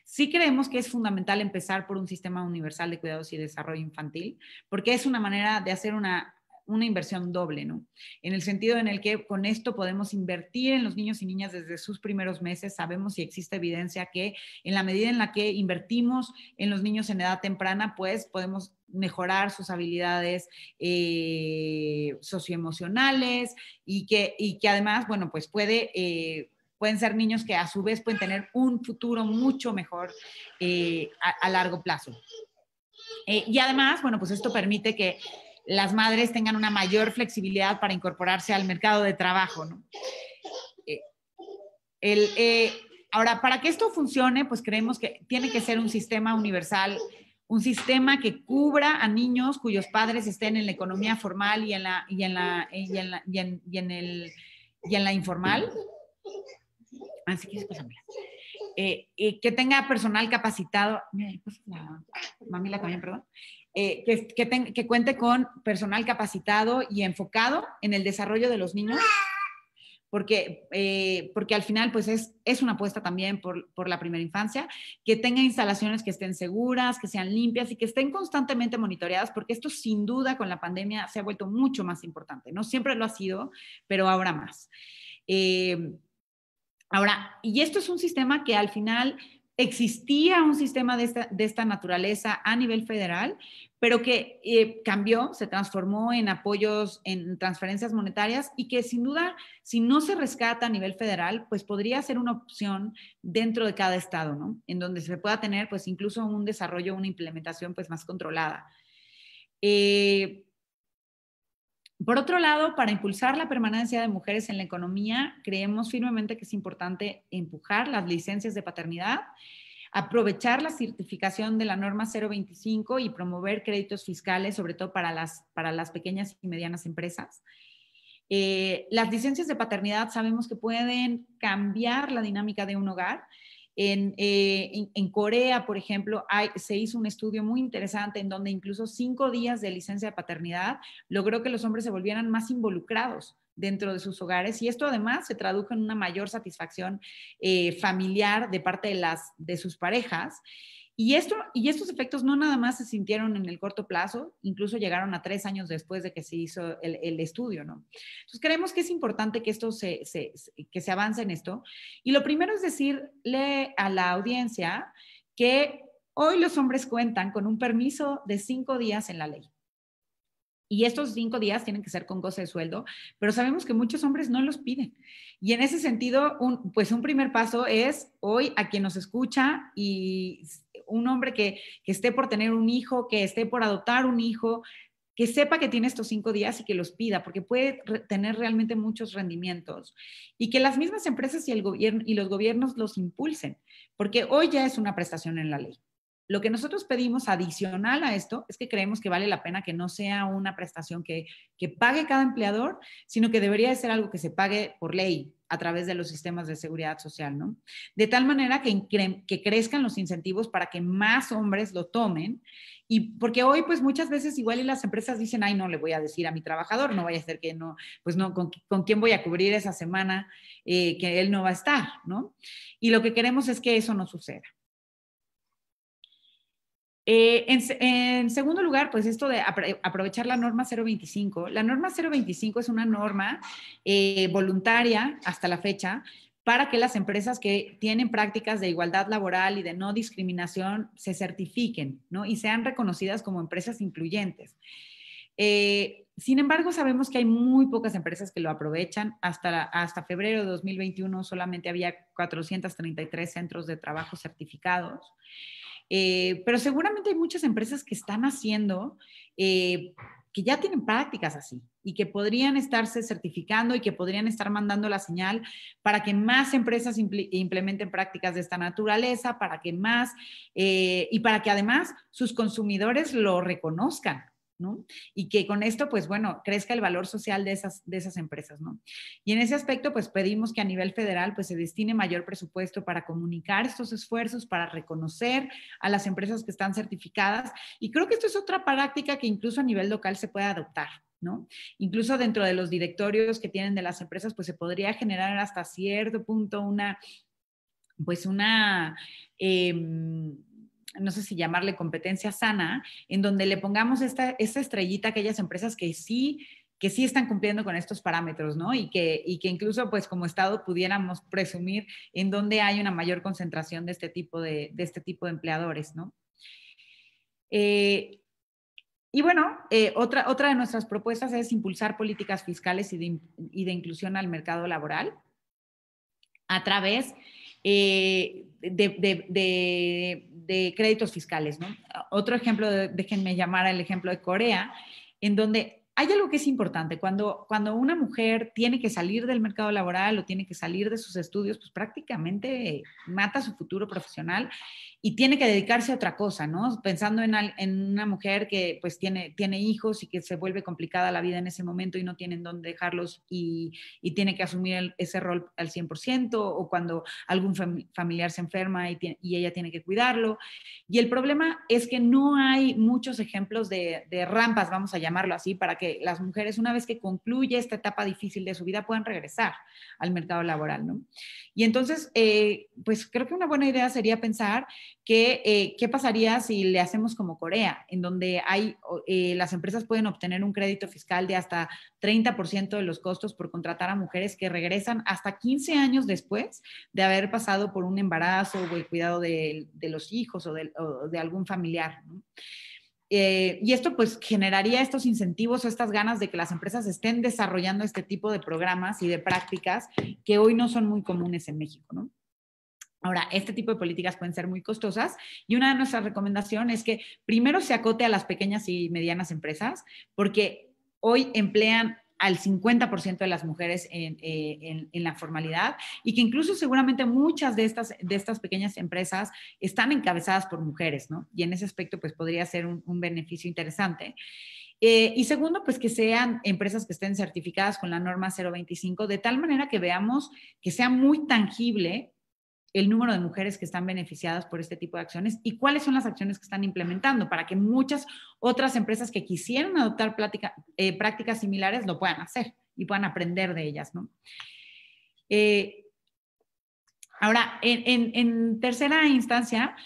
Sí creemos que es fundamental empezar por un sistema universal de cuidados y desarrollo infantil, porque es una manera de hacer una inversión doble, ¿no? En el sentido en el que con esto podemos invertir en los niños y niñas desde sus primeros meses. Sabemos y existe evidencia que en la medida en la que invertimos en los niños en edad temprana, pues podemos mejorar sus habilidades socioemocionales y que además, bueno, pues pueden ser niños que a su vez pueden tener un futuro mucho mejor a largo plazo. Y además, bueno, pues esto permite que las madres tengan una mayor flexibilidad para incorporarse al mercado de trabajo, ¿no? Ahora, para que esto funcione, pues creemos que tiene que ser un sistema universal, un sistema que cubra a niños cuyos padres estén en la economía formal y en la informal. Así que que tenga personal capacitado. Pues Mamila también, perdón. Que cuente con personal capacitado y enfocado en el desarrollo de los niños porque al final pues es una apuesta también por la primera infancia, que tenga instalaciones que estén seguras, que sean limpias y que estén constantemente monitoreadas, porque esto sin duda con la pandemia se ha vuelto mucho más importante, ¿no? Siempre lo ha sido, pero ahora más. Ahora, y esto es un sistema que al final existía un sistema de esta naturaleza a nivel federal, pero que cambió, se transformó en apoyos, en transferencias monetarias y que sin duda, si no se rescata a nivel federal, pues podría ser una opción dentro de cada estado, ¿no? En donde se pueda tener pues incluso un desarrollo, una implementación pues más controlada. Por otro lado, para impulsar la permanencia de mujeres en la economía, creemos firmemente que es importante empujar las licencias de paternidad, aprovechar la certificación de la norma 025 y promover créditos fiscales, sobre todo para las pequeñas y medianas empresas. Las licencias de paternidad sabemos que pueden cambiar la dinámica de un hogar. En Corea, por ejemplo, se hizo un estudio muy interesante en donde incluso 5 días de licencia de paternidad logró que los hombres se volvieran más involucrados dentro de sus hogares y esto además se tradujo en una mayor satisfacción familiar de parte de sus parejas. Y estos efectos no nada más se sintieron en el corto plazo, incluso llegaron a 3 años después de que se hizo el estudio, ¿no? Entonces creemos que es importante que que se avance en esto. Y lo primero es decirle a la audiencia que hoy los hombres cuentan con un permiso de 5 días en la ley. Y estos 5 días tienen que ser con goce de sueldo, pero sabemos que muchos hombres no los piden. Y en ese sentido, pues un primer paso es hoy a quien nos escucha y un hombre que esté por tener un hijo, que esté por adoptar un hijo, que sepa que tiene estos 5 días y que los pida, porque puede tener realmente muchos rendimientos. Y que las mismas empresas y los gobiernos los impulsen, porque hoy ya es una prestación en la ley. Lo que nosotros pedimos adicional a esto es que creemos que vale la pena que no sea una prestación que pague cada empleador, sino que debería de ser algo que se pague por ley a través de los sistemas de seguridad social, ¿no? De tal manera que crezcan los incentivos para que más hombres lo tomen. Y porque hoy, pues muchas veces igual y las empresas dicen, ay, no le voy a decir a mi trabajador, no vaya a ser que no, pues no, ¿con quién voy a cubrir esa semana que él no va a estar, ¿no? Y lo que queremos es que eso no suceda. En segundo lugar, pues esto de aprovechar la norma 025. La norma 025 es una norma voluntaria hasta la fecha para que las empresas que tienen prácticas de igualdad laboral y de no discriminación se certifiquen, ¿no? Y sean reconocidas como empresas incluyentes. Sin embargo, sabemos que hay muy pocas empresas que lo aprovechan. Hasta febrero de 2021 solamente había 433 centros de trabajo certificados. Pero seguramente hay muchas empresas que están haciendo, que ya tienen prácticas así y que podrían estarse certificando y que podrían estar mandando la señal para que más empresas implementen prácticas de esta naturaleza, para que más, y para que además sus consumidores lo reconozcan, ¿no? Y que con esto, pues bueno, crezca el valor social de esas empresas, ¿no? Y en ese aspecto, pues pedimos que a nivel federal, pues se destine mayor presupuesto para comunicar estos esfuerzos, para reconocer a las empresas que están certificadas. Y creo que esto es otra práctica que incluso a nivel local se puede adoptar, ¿no? Incluso dentro de los directorios que tienen de las empresas, pues se podría generar hasta cierto punto no sé si llamarle competencia sana, en donde le pongamos esta estrellita a aquellas empresas que sí están cumpliendo con estos parámetros, ¿no? Y que incluso, pues, como Estado pudiéramos presumir en donde hay una mayor concentración de este tipo de empleadores, ¿no? Y bueno, otra de nuestras propuestas es impulsar políticas fiscales y de inclusión al mercado laboral a través de créditos fiscales, ¿no? Otro ejemplo, déjenme llamar al ejemplo de Corea, en donde hay algo que es importante. Cuando una mujer tiene que salir del mercado laboral o tiene que salir de sus estudios, pues prácticamente mata su futuro profesional y tiene que dedicarse a otra cosa, ¿no? Pensando en una mujer que pues tiene hijos y que se vuelve complicada la vida en ese momento y no tienen dónde dejarlos y tiene que asumir ese rol al 100%, o cuando algún familiar se enferma y ella tiene que cuidarlo. Y el problema es que no hay muchos ejemplos de rampas, vamos a llamarlo así, para que que las mujeres, una vez que concluye esta etapa difícil de su vida, puedan regresar al mercado laboral, ¿no? Y entonces, pues creo que una buena idea sería pensar que qué pasaría si le hacemos como Corea, en donde las empresas pueden obtener un crédito fiscal de hasta 30% de los costos por contratar a mujeres que regresan hasta 15 años después de haber pasado por un embarazo o el cuidado de los hijos o de algún familiar, ¿no? Y esto pues generaría estos incentivos o estas ganas de que las empresas estén desarrollando este tipo de programas y de prácticas que hoy no son muy comunes en México, ¿no? Ahora, este tipo de políticas pueden ser muy costosas y una de nuestras recomendaciones es que primero se acote a las pequeñas y medianas empresas, porque hoy emplean al 50% de las mujeres en la formalidad y que incluso seguramente muchas de estas pequeñas empresas están encabezadas por mujeres, ¿no? Y en ese aspecto pues podría ser un beneficio interesante. Y segundo, pues que sean empresas que estén certificadas con la norma 025, de tal manera que veamos que sea muy tangible el número de mujeres que están beneficiadas por este tipo de acciones y cuáles son las acciones que están implementando para que muchas otras empresas que quisieran adoptar prácticas similares lo puedan hacer y puedan aprender de ellas, ¿no? Ahora, en tercera instancia,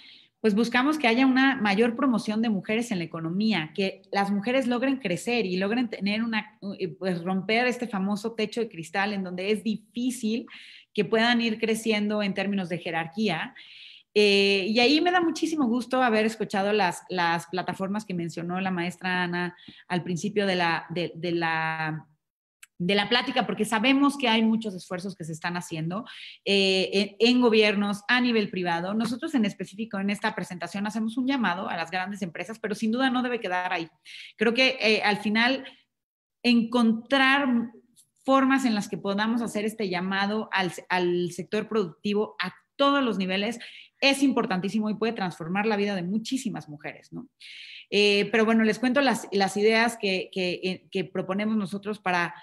pues buscamos que haya una mayor promoción de mujeres en la economía, que las mujeres logren crecer y logren tener pues romper este famoso techo de cristal en donde es difícil que puedan ir creciendo en términos de jerarquía. Y ahí me da muchísimo gusto haber escuchado las plataformas que mencionó la maestra Ana al principio de la plática, porque sabemos que hay muchos esfuerzos que se están haciendo en gobiernos, a nivel privado. Nosotros en específico en esta presentación hacemos un llamado a las grandes empresas, pero sin duda no debe quedar ahí. Creo que al final encontrar formas en las que podamos hacer este llamado al sector productivo a todos los niveles es importantísimo y puede transformar la vida de muchísimas mujeres, ¿no? Pero bueno, les cuento las ideas que proponemos nosotros para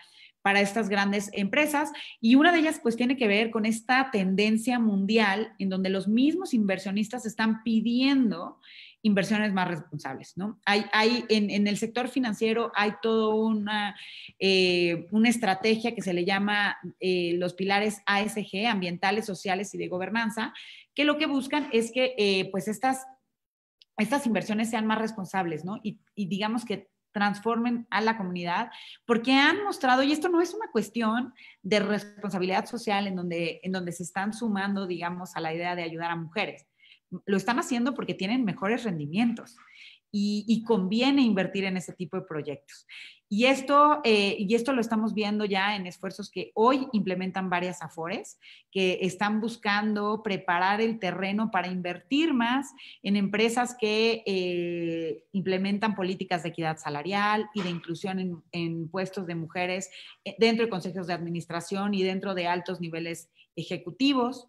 estas grandes empresas, y una de ellas pues tiene que ver con esta tendencia mundial en donde los mismos inversionistas están pidiendo inversiones más responsables, ¿no? En el sector financiero hay toda una estrategia que se le llama los pilares ASG, ambientales, sociales y de gobernanza, que lo que buscan es que pues estas inversiones sean más responsables, ¿no? Y digamos que transformen a la comunidad, porque han mostrado, y esto no es una cuestión de responsabilidad social en donde se están sumando, digamos, a la idea de ayudar a mujeres. Lo están haciendo porque tienen mejores rendimientos y conviene invertir en ese tipo de proyectos. Y esto lo estamos viendo ya en esfuerzos que hoy implementan varias AFORES, que están buscando preparar el terreno para invertir más en empresas que implementan políticas de equidad salarial y de inclusión en puestos de mujeres dentro de consejos de administración y dentro de altos niveles ejecutivos.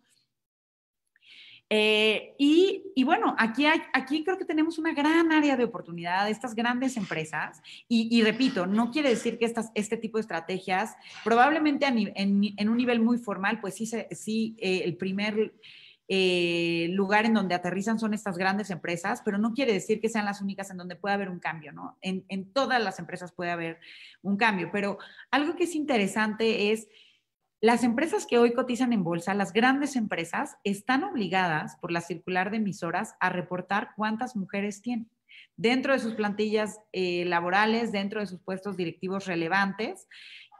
Y bueno, aquí creo que tenemos una gran área de oportunidad de estas grandes empresas y repito, no quiere decir que este tipo de estrategias probablemente en un nivel muy formal, pues sí el primer lugar en donde aterrizan son estas grandes empresas, pero no quiere decir que sean las únicas en donde puede haber un cambio, ¿no? En todas las empresas puede haber un cambio, pero algo que es interesante es las empresas que hoy cotizan en bolsa, las grandes empresas, están obligadas por la circular de emisoras a reportar cuántas mujeres tienen dentro de sus plantillas laborales, dentro de sus puestos directivos relevantes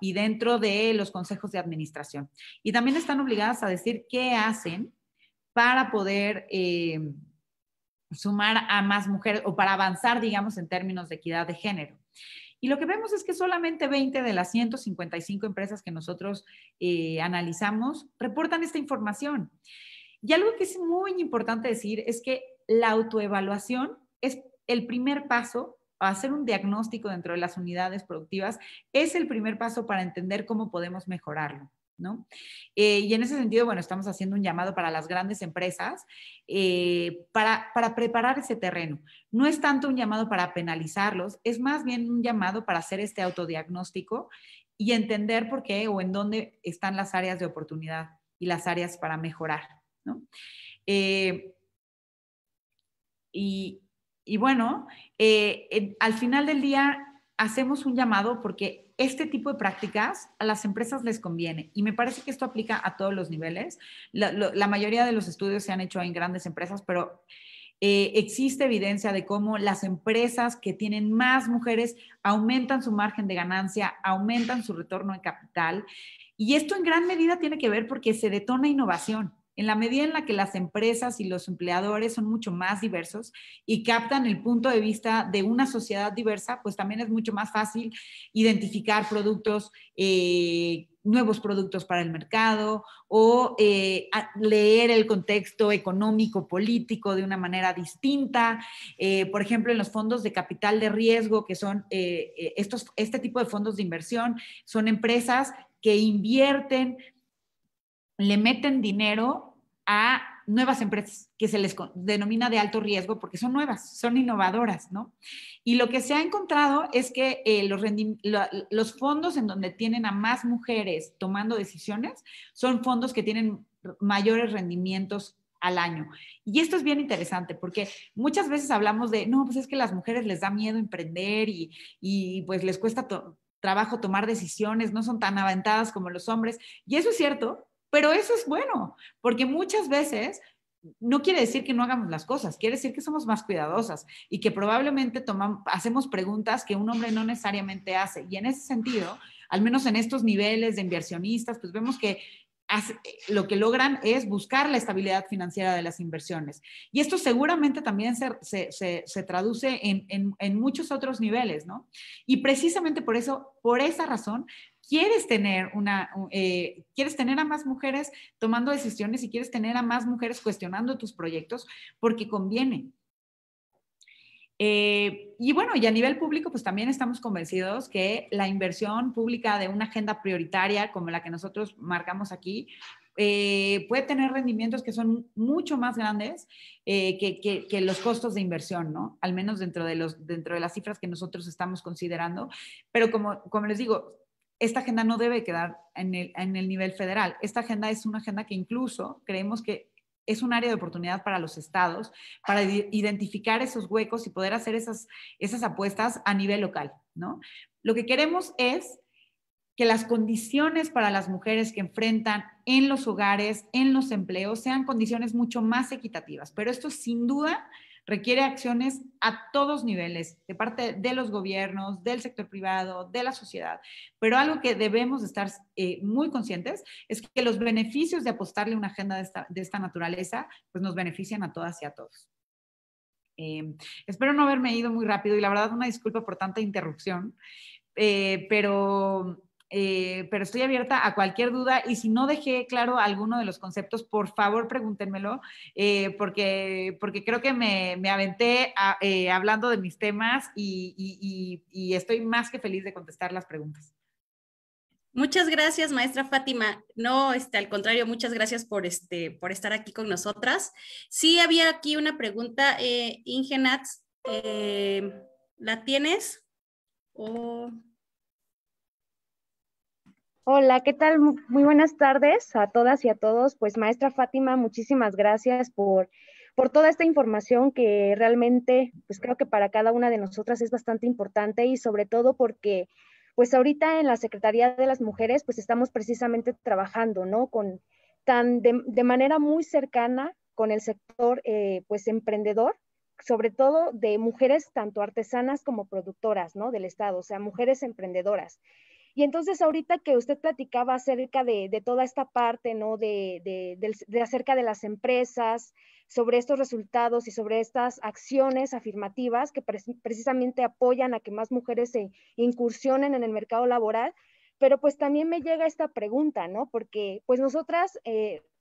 y dentro de los consejos de administración. Y también están obligadas a decir qué hacen para poder sumar a más mujeres o para avanzar, digamos, en términos de equidad de género. Y lo que vemos es que solamente 20 de las 155 empresas que nosotros analizamos reportan esta información. Y algo que es muy importante decir es que la autoevaluación es el primer paso a hacer un diagnóstico dentro de las unidades productivas, es el primer paso para entender cómo podemos mejorarlo, ¿no? Y en ese sentido, bueno, estamos haciendo un llamado para las grandes empresas para preparar ese terreno. No es tanto un llamado para penalizarlos, es más bien un llamado para hacer este autodiagnóstico y entender por qué o en dónde están las áreas de oportunidad y las áreas para mejorar, ¿no? Y bueno, al final del día, hacemos un llamado porque este tipo de prácticas a las empresas les conviene y me parece que esto aplica a todos los niveles. La mayoría de los estudios se han hecho en grandes empresas, pero existe evidencia de cómo las empresas que tienen más mujeres aumentan su margen de ganancia, aumentan su retorno de capital y esto en gran medida tiene que ver porque se detona innovación. En la medida en la que las empresas y los empleadores son mucho más diversos y captan el punto de vista de una sociedad diversa, pues también es mucho más fácil identificar productos, nuevos productos para el mercado o leer el contexto económico, político de una manera distinta. Por ejemplo, en los fondos de capital de riesgo, que son este tipo de fondos de inversión, son empresas que invierten, le meten dinero a nuevas empresas que se les denomina de alto riesgo porque son nuevas, son innovadoras, ¿no? Y lo que se ha encontrado es que los fondos en donde tienen a más mujeres tomando decisiones son fondos que tienen mayores rendimientos al año. Y esto es bien interesante porque muchas veces hablamos de, no, pues es que a las mujeres les da miedo emprender y pues les cuesta trabajo tomar decisiones, no son tan aventadas como los hombres. Y eso es cierto, pero eso es bueno, porque muchas veces no quiere decir que no hagamos las cosas, quiere decir que somos más cuidadosas y que probablemente hacemos preguntas que un hombre no necesariamente hace. Y en ese sentido, al menos en estos niveles de inversionistas, pues vemos que lo que logran es buscar la estabilidad financiera de las inversiones. Y esto seguramente también se traduce en muchos otros niveles, ¿no? Y precisamente por eso, por esa razón, quieres tener a más mujeres tomando decisiones y quieres tener a más mujeres cuestionando tus proyectos porque conviene. Y bueno, y a nivel público, pues también estamos convencidos que la inversión pública de una agenda prioritaria como la que nosotros marcamos aquí puede tener rendimientos que son mucho más grandes que los costos de inversión, ¿no? Al menos dentro de las cifras que nosotros estamos considerando. Pero como les digo, esta agenda no debe quedar en el nivel federal. Esta agenda es una agenda que incluso creemos que es un área de oportunidad para los estados, para identificar esos huecos y poder hacer esas apuestas a nivel local, ¿no? Lo que queremos es que las condiciones para las mujeres que enfrentan en los hogares, en los empleos, sean condiciones mucho más equitativas. Pero esto sin duda requiere acciones a todos niveles, de parte de los gobiernos, del sector privado, de la sociedad. Pero algo que debemos estar muy conscientes es que los beneficios de apostarle una agenda de esta naturaleza, pues nos benefician a todas y a todos. Espero no haberme ido muy rápido y la verdad una disculpa por tanta interrupción, pero estoy abierta a cualquier duda y si no dejé claro alguno de los conceptos, por favor pregúntenmelo, porque creo que me aventé hablando de mis temas y estoy más que feliz de contestar las preguntas. Muchas gracias, maestra Fátima. No, al contrario, muchas gracias por estar aquí con nosotras. Sí, había aquí una pregunta, Ingenats, ¿la tienes? Hola, ¿qué tal? Muy buenas tardes a todas y a todos. Pues maestra Fátima, muchísimas gracias por toda esta información que realmente, pues creo que para cada una de nosotras es bastante importante y sobre todo porque pues ahorita en la Secretaría de las Mujeres pues estamos precisamente trabajando, ¿no? De manera muy cercana con el sector pues emprendedor, sobre todo de mujeres tanto artesanas como productoras, ¿no? Del Estado, o sea, mujeres emprendedoras. Y entonces ahorita que usted platicaba acerca de toda esta parte, ¿no? De acerca de las empresas, sobre estos resultados y sobre estas acciones afirmativas que precisamente apoyan a que más mujeres se incursionen en el mercado laboral, pero pues también me llega esta pregunta, ¿no? Porque pues nosotras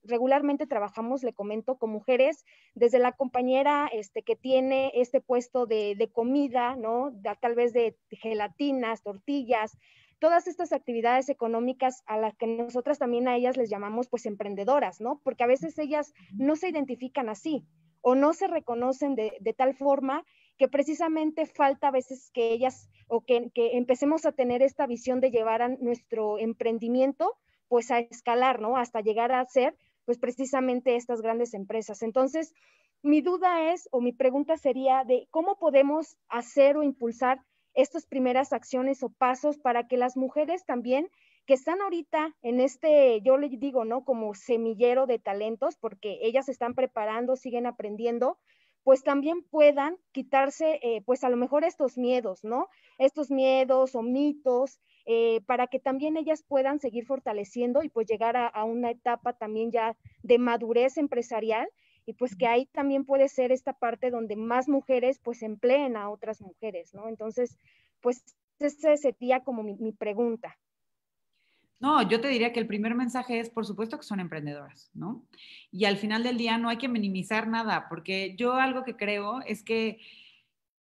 regularmente trabajamos, le comento, con mujeres, desde la compañera que tiene este puesto de comida, ¿no? Tal vez de gelatinas, tortillas, todas estas actividades económicas a las que nosotras también a ellas les llamamos pues emprendedoras, ¿no? Porque a veces ellas no se identifican así o no se reconocen de tal forma que precisamente falta a veces que ellas o que empecemos a tener esta visión de llevar a nuestro emprendimiento pues a escalar, ¿no? Hasta llegar a ser pues precisamente estas grandes empresas. Entonces, mi duda es, o mi pregunta sería de cómo podemos hacer o impulsar estas primeras acciones o pasos para que las mujeres también que están ahorita en yo le digo, ¿no? Como semillero de talentos, porque ellas se están preparando, siguen aprendiendo, pues también puedan quitarse, pues a lo mejor estos miedos, ¿no? Estos miedos o mitos, para que también ellas puedan seguir fortaleciendo y pues llegar a una etapa también ya de madurez empresarial, y pues que ahí también puede ser esta parte donde más mujeres pues empleen a otras mujeres, ¿no? Entonces, pues esa sería como mi pregunta. No, yo te diría que el primer mensaje es, por supuesto que son emprendedoras, ¿no? Y al final del día no hay que minimizar nada, porque yo algo que creo es que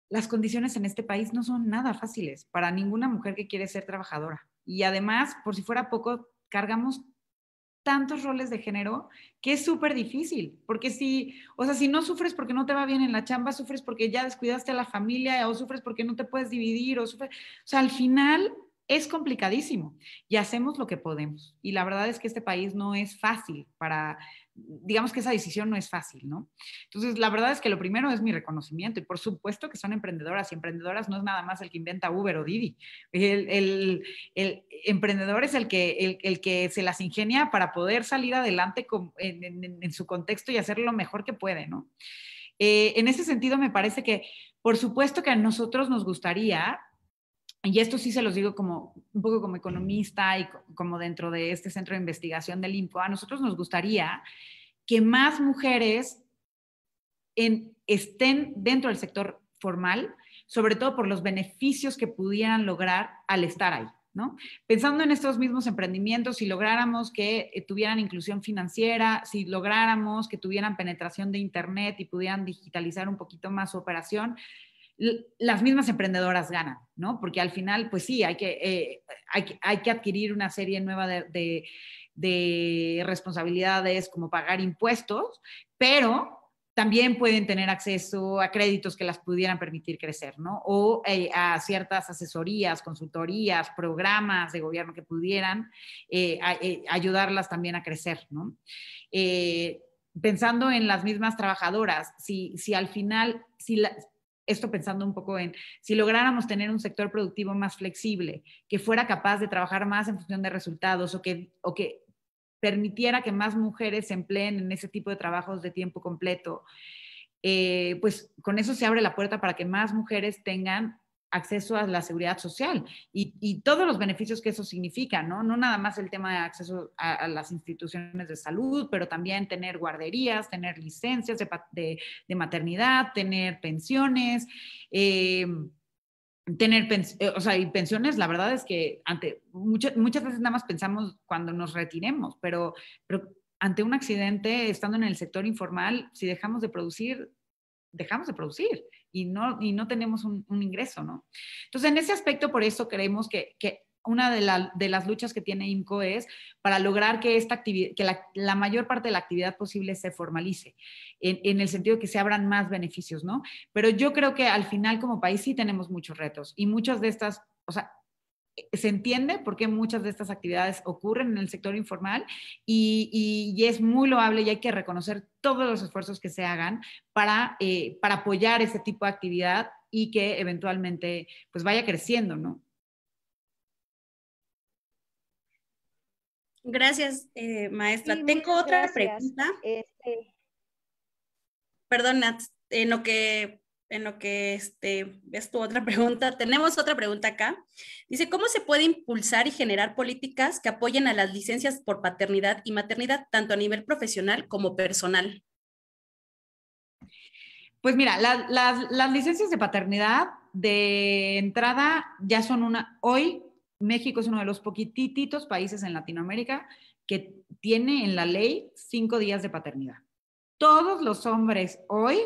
las condiciones en este país no son nada fáciles para ninguna mujer que quiere ser trabajadora. Y además, por si fuera poco, cargamos tantos roles de género que es súper difícil, porque si no sufres porque no te va bien en la chamba, sufres porque ya descuidaste a la familia, o sufres porque no te puedes dividir, al final es complicadísimo y hacemos lo que podemos. Y la verdad es que este país no es fácil digamos que esa decisión no es fácil, ¿no? Entonces, la verdad es que lo primero es mi reconocimiento, y por supuesto que son emprendedoras, y emprendedoras no es nada más el que inventa Uber o Didi. El emprendedor es el que se las ingenia para poder salir adelante en su contexto y hacer lo mejor que puede, ¿no? En ese sentido, me parece que, por supuesto que a nosotros nos gustaría, y esto sí se los digo como un poco como economista y como dentro de este centro de investigación del INCO, a nosotros nos gustaría que más mujeres estén dentro del sector formal, sobre todo por los beneficios que pudieran lograr al estar ahí, ¿no? Pensando en estos mismos emprendimientos, si lográramos que tuvieran inclusión financiera, si lográramos que tuvieran penetración de Internet y pudieran digitalizar un poquito más su operación, las mismas emprendedoras ganan, ¿no? Porque al final, pues sí, hay que adquirir una serie nueva de responsabilidades, como pagar impuestos, pero también pueden tener acceso a créditos que las pudieran permitir crecer, ¿no? O a ciertas asesorías, consultorías, programas de gobierno que pudieran ayudarlas también a crecer, ¿no? Pensando en las mismas trabajadoras, si al final, esto pensando un poco en si lográramos tener un sector productivo más flexible, que fuera capaz de trabajar más en función de resultados, o que permitiera que más mujeres se empleen en ese tipo de trabajos de tiempo completo, pues con eso se abre la puerta para que más mujeres tengan acceso a la seguridad social y todos los beneficios que eso significa, ¿no? No nada más el tema de acceso a las instituciones de salud, pero también tener guarderías, tener licencias de maternidad, tener pensiones, y pensiones. La verdad es que muchas veces nada más pensamos cuando nos retiremos, pero ante un accidente, estando en el sector informal, si dejamos de producir, dejamos de producir y no tenemos un ingreso, ¿no? Entonces, en ese aspecto, por eso creemos que una de las luchas que tiene INCO es para lograr que la mayor parte de la actividad posible se formalice, en el sentido de que se abran más beneficios, ¿no? Pero yo creo que al final, como país, sí tenemos muchos retos, y muchas de estas, se entiende por qué muchas de estas actividades ocurren en el sector informal, y es muy loable, y hay que reconocer todos los esfuerzos que se hagan para apoyar ese tipo de actividad y que eventualmente pues vaya creciendo, ¿no? Gracias, maestra. Sí, Tengo muchas otra gracias. pregunta. Perdón, Nat, en lo que ves tu otra pregunta, tenemos otra pregunta acá. Dice, ¿cómo se puede impulsar y generar políticas que apoyen a las licencias por paternidad y maternidad, tanto a nivel profesional como personal? Pues mira, las licencias de paternidad de entrada ya son hoy México es uno de los poquititos países en Latinoamérica que tiene en la ley 5 días de paternidad. Todos los hombres hoy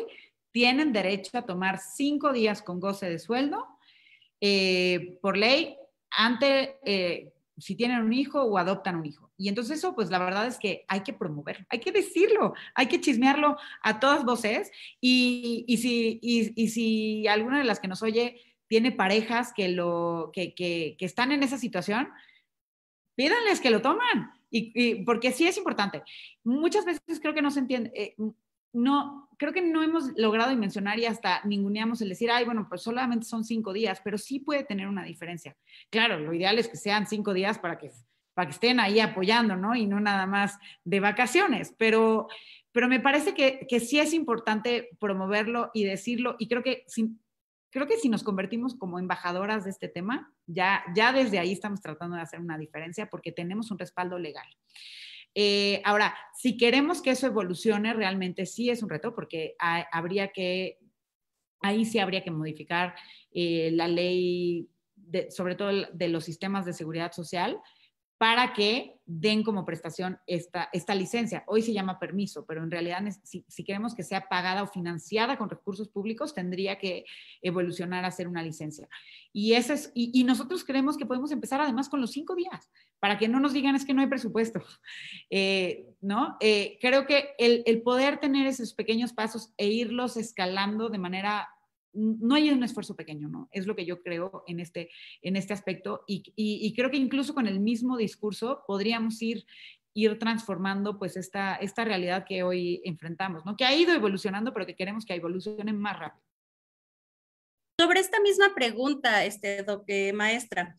tienen derecho a tomar 5 días con goce de sueldo por ley, si tienen un hijo o adoptan un hijo. Y entonces eso, pues la verdad es que hay que promover, hay que decirlo, hay que chismearlo a todas voces, y si alguna de las que nos oye tiene parejas que están en esa situación, pídanles que lo toman, y porque sí es importante. Muchas veces creo que no se entiende, no, creo que no hemos logrado dimensionar y hasta ninguneamos el decir, ay, bueno, pues solamente son 5 días, pero sí puede tener una diferencia. Claro, lo ideal es que sean 5 días para que estén ahí apoyando, ¿no? Y no nada más de vacaciones, pero me parece que sí es importante promoverlo y decirlo, y creo que si nos convertimos como embajadoras de este tema, ya desde ahí estamos tratando de hacer una diferencia porque tenemos un respaldo legal. Ahora, si queremos que eso evolucione, realmente sí es un reto porque ahí sí habría que modificar la ley, sobre todo de los sistemas de seguridad social, para que den como prestación esta licencia. Hoy se llama permiso, pero en realidad si queremos que sea pagada o financiada con recursos públicos, tendría que evolucionar a ser una licencia. Y nosotros creemos que podemos empezar además con los 5 días, para que no nos digan es que no hay presupuesto. ¿No? Creo que el poder tener esos pequeños pasos e irlos escalando de manera... No hay un esfuerzo pequeño, ¿no? Es lo que yo creo en este aspecto y creo que incluso con el mismo discurso podríamos ir transformando pues esta realidad que hoy enfrentamos, ¿no? Que ha ido evolucionando, pero que queremos que evolucione más rápido. Sobre esta misma pregunta, maestra,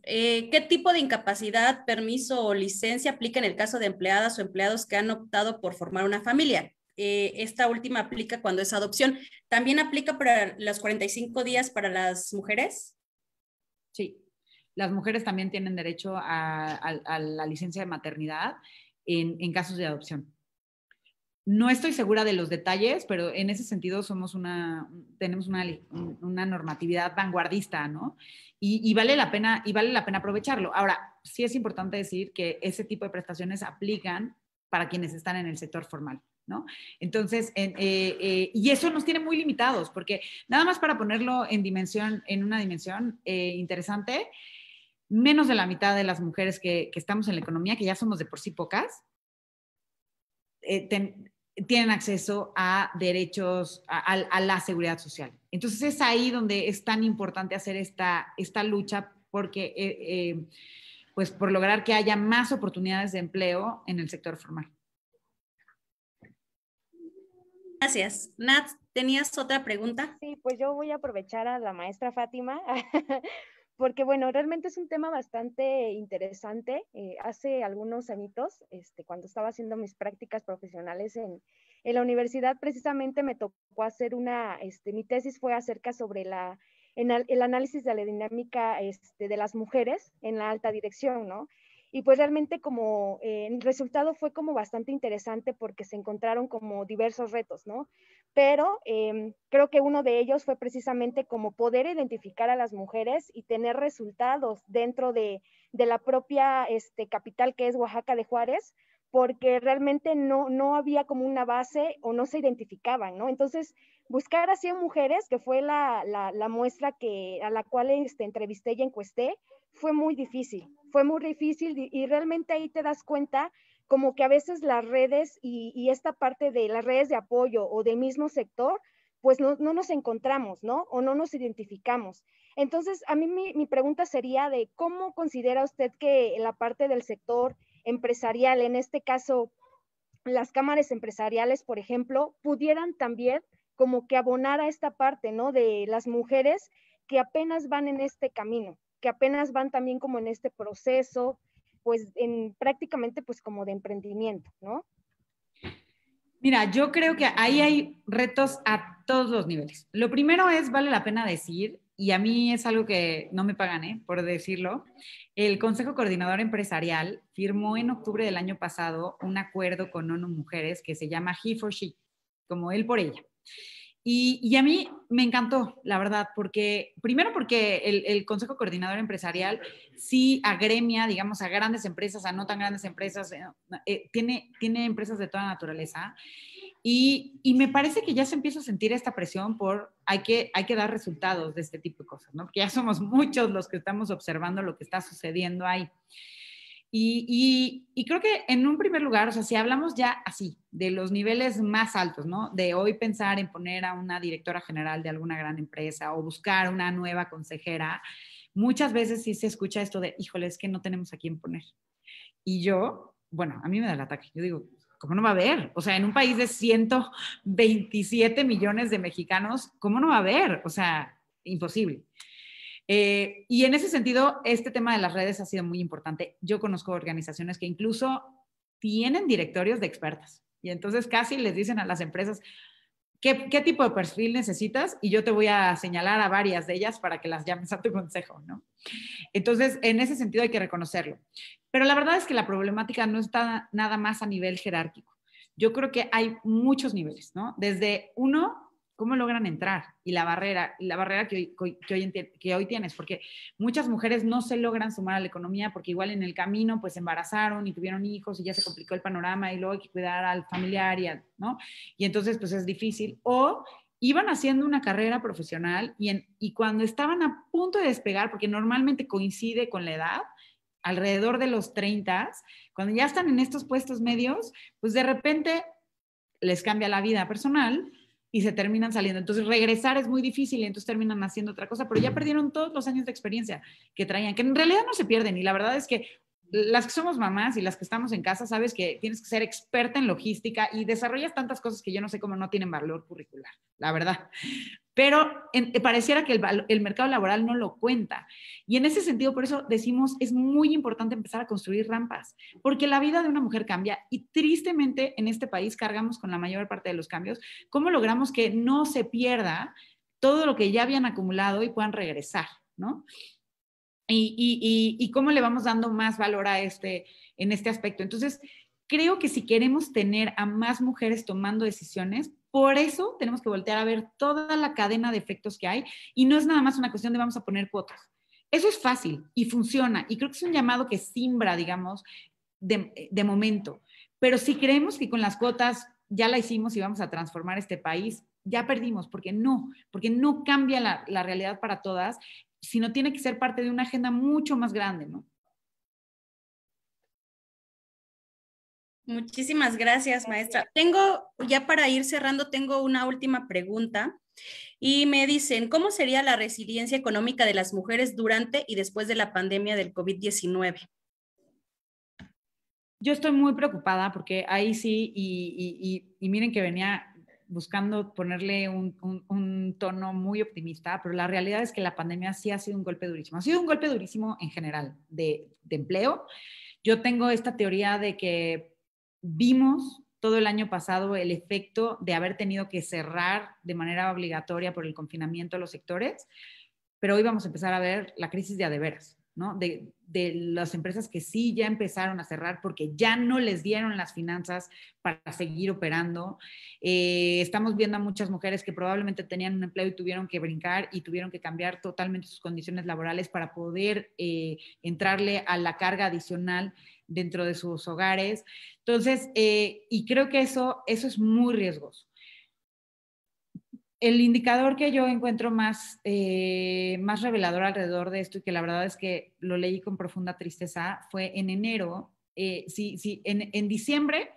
¿qué tipo de incapacidad, permiso o licencia aplica en el caso de empleadas o empleados que han optado por formar una familia? Esta última aplica cuando es adopción. ¿También aplica para los 45 días para las mujeres? Sí, las mujeres también tienen derecho a la licencia de maternidad en casos de adopción. No estoy segura de los detalles, pero en ese sentido tenemos una normatividad vanguardista, ¿no? Y vale la pena aprovecharlo. Ahora, sí es importante decir que ese tipo de prestaciones aplican para quienes están en el sector formal, ¿no? Entonces, y eso nos tiene muy limitados, porque nada más para ponerlo en una dimensión interesante, menos de la mitad de las mujeres que estamos en la economía, que ya somos de por sí pocas, tienen acceso a derechos, a la seguridad social. Entonces es ahí donde es tan importante hacer esta lucha porque, pues por lograr que haya más oportunidades de empleo en el sector formal. Gracias. Nat, ¿tenías otra pregunta? Sí, pues yo voy a aprovechar a la maestra Fátima porque bueno, realmente es un tema bastante interesante. Hace algunos añitos, cuando estaba haciendo mis prácticas profesionales en la universidad, precisamente me tocó hacer mi tesis fue acerca sobre el análisis de la dinámica de las mujeres en la alta dirección, ¿no? Y pues realmente como el resultado fue como bastante interesante porque se encontraron como diversos retos, ¿no? Pero creo que uno de ellos fue precisamente como poder identificar a las mujeres y tener resultados dentro de la propia capital que es Oaxaca de Juárez, porque realmente no había como una base o no se identificaban, ¿no? Entonces, buscar a 100 mujeres, que fue la muestra a la cual entrevisté y encuesté, fue muy difícil y realmente ahí te das cuenta como que a veces las redes y esta parte de las redes de apoyo o del mismo sector, pues no nos encontramos, ¿no? O no nos identificamos. Entonces, a mí mi pregunta sería de cómo considera usted que la parte del sector empresarial, en este caso, las cámaras empresariales, por ejemplo, pudieran también como que abonar a esta parte, ¿no? De las mujeres que apenas van en este camino, que apenas van también como en este proceso, pues prácticamente pues como de emprendimiento, ¿no? Mira, yo creo que ahí hay retos a todos los niveles. Lo primero vale la pena decir, y a mí es algo que no me pagan, por decirlo, el Consejo Coordinador Empresarial firmó en octubre del año pasado un acuerdo con ONU Mujeres que se llama He for She, como él por ella. Y a mí me encantó, la verdad, primero porque el Consejo Coordinador Empresarial sí agremia, digamos, a grandes empresas, a no tan grandes empresas, tiene empresas de toda naturaleza, y me parece que ya se empieza a sentir esta presión hay que dar resultados de este tipo de cosas, ¿no? Porque ya somos muchos los que estamos observando lo que está sucediendo ahí. Y creo que en un primer lugar, o sea, si hablamos ya así, de los niveles más altos, ¿no? De hoy pensar en poner a una directora general de alguna gran empresa o buscar una nueva consejera, muchas veces sí se escucha esto de, híjole, es que no tenemos a quién poner. Y yo, bueno, a mí me da el ataque. Yo digo, ¿cómo no va a haber? O sea, en un país de 127 millones de mexicanos, ¿cómo no va a haber? O sea, imposible. Y en ese sentido, este tema de las redes ha sido muy importante. Yo conozco organizaciones que incluso tienen directorios de expertas y entonces casi les dicen a las empresas, ¿qué tipo de perfil necesitas? Y yo te voy a señalar a varias de ellas para que las llames a tu consejo, ¿no? Entonces, en ese sentido hay que reconocerlo. Pero la verdad es que la problemática no está nada más a nivel jerárquico. Yo creo que hay muchos niveles, ¿no? Desde uno, ¿cómo logran entrar? Y la barrera que hoy tienes, porque muchas mujeres no se logran sumar a la economía porque igual en el camino pues se embarazaron y tuvieron hijos y ya se complicó el panorama y luego hay que cuidar al familiar, ¿no? Y entonces pues es difícil. O iban haciendo una carrera profesional y cuando estaban a punto de despegar, porque normalmente coincide con la edad, alrededor de los 30, cuando ya están en estos puestos medios, pues de repente les cambia la vida personal y se terminan saliendo. Entonces regresar es muy difícil y entonces terminan haciendo otra cosa, pero ya perdieron todos los años de experiencia que traían, que en realidad no se pierden. Y la verdad es que las que somos mamás y las que estamos en casa, sabes que tienes que ser experta en logística y desarrollas tantas cosas que yo no sé cómo no tienen valor curricular, la verdad. Pero pareciera que el mercado laboral no lo cuenta. Y en ese sentido, por eso decimos, es muy importante empezar a construir rampas, porque la vida de una mujer cambia y tristemente en este país cargamos con la mayor parte de los cambios. ¿Cómo logramos que no se pierda todo lo que ya habían acumulado y puedan regresar, ¿no? Y cómo le vamos dando más valor a en este aspecto. Entonces, creo que si queremos tener a más mujeres tomando decisiones, por eso tenemos que voltear a ver toda la cadena de efectos que hay y no es nada más una cuestión de vamos a poner cuotas. Eso es fácil y funciona y creo que es un llamado que simbra, digamos, de momento. Pero si creemos que con las cuotas ya la hicimos y vamos a transformar este país, ya perdimos, porque no cambia la realidad para todas, sino tiene que ser parte de una agenda mucho más grande, ¿no? Muchísimas gracias, maestra. Ya para ir cerrando, tengo una última pregunta y me dicen, ¿cómo sería la resiliencia económica de las mujeres durante y después de la pandemia del COVID-19? Yo estoy muy preocupada porque ahí sí, y miren que venía buscando ponerle un tono muy optimista, pero la realidad es que la pandemia sí ha sido un golpe durísimo. Ha sido un golpe durísimo en general de empleo. Yo tengo esta teoría de que vimos todo el año pasado el efecto de haber tenido que cerrar de manera obligatoria por el confinamiento los sectores, pero hoy vamos a empezar a ver la crisis de a de veras, ¿no? De las empresas que sí ya empezaron a cerrar porque ya no les dieron las finanzas para seguir operando. Estamos viendo a muchas mujeres que probablemente tenían un empleo y tuvieron que brincar y tuvieron que cambiar totalmente sus condiciones laborales para poder entrarle a la carga adicional dentro de sus hogares. Entonces, y creo que eso es muy riesgoso. El indicador que yo encuentro más revelador alrededor de esto y que la verdad es que lo leí con profunda tristeza fue en enero. En diciembre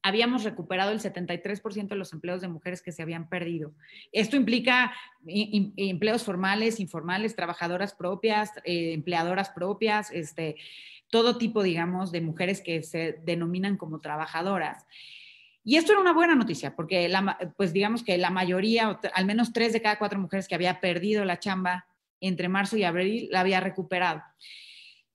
habíamos recuperado el 73% de los empleos de mujeres que se habían perdido. Esto implica empleos formales, informales, trabajadoras propias, empleadoras propias, todo tipo, digamos, de mujeres que se denominan como trabajadoras. Y esto era una buena noticia, porque pues digamos que la mayoría, al menos 3 de cada 4 mujeres que había perdido la chamba entre marzo y abril, la había recuperado.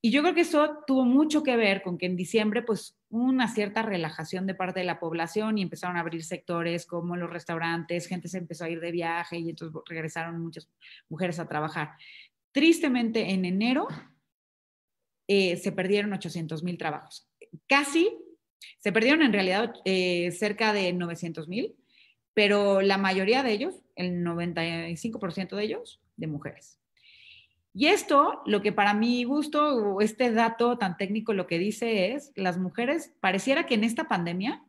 Y yo creo que eso tuvo mucho que ver con que en diciembre, pues, una cierta relajación de parte de la población y empezaron a abrir sectores como los restaurantes, gente se empezó a ir de viaje y entonces regresaron muchas mujeres a trabajar. Tristemente, en enero se perdieron 800,000 trabajos. Se perdieron en realidad cerca de 900,000, pero la mayoría de ellos, el 95% de ellos, de mujeres. Y esto, lo que para mi gusto, o este dato tan técnico lo que dice es, las mujeres, pareciera que en esta pandemia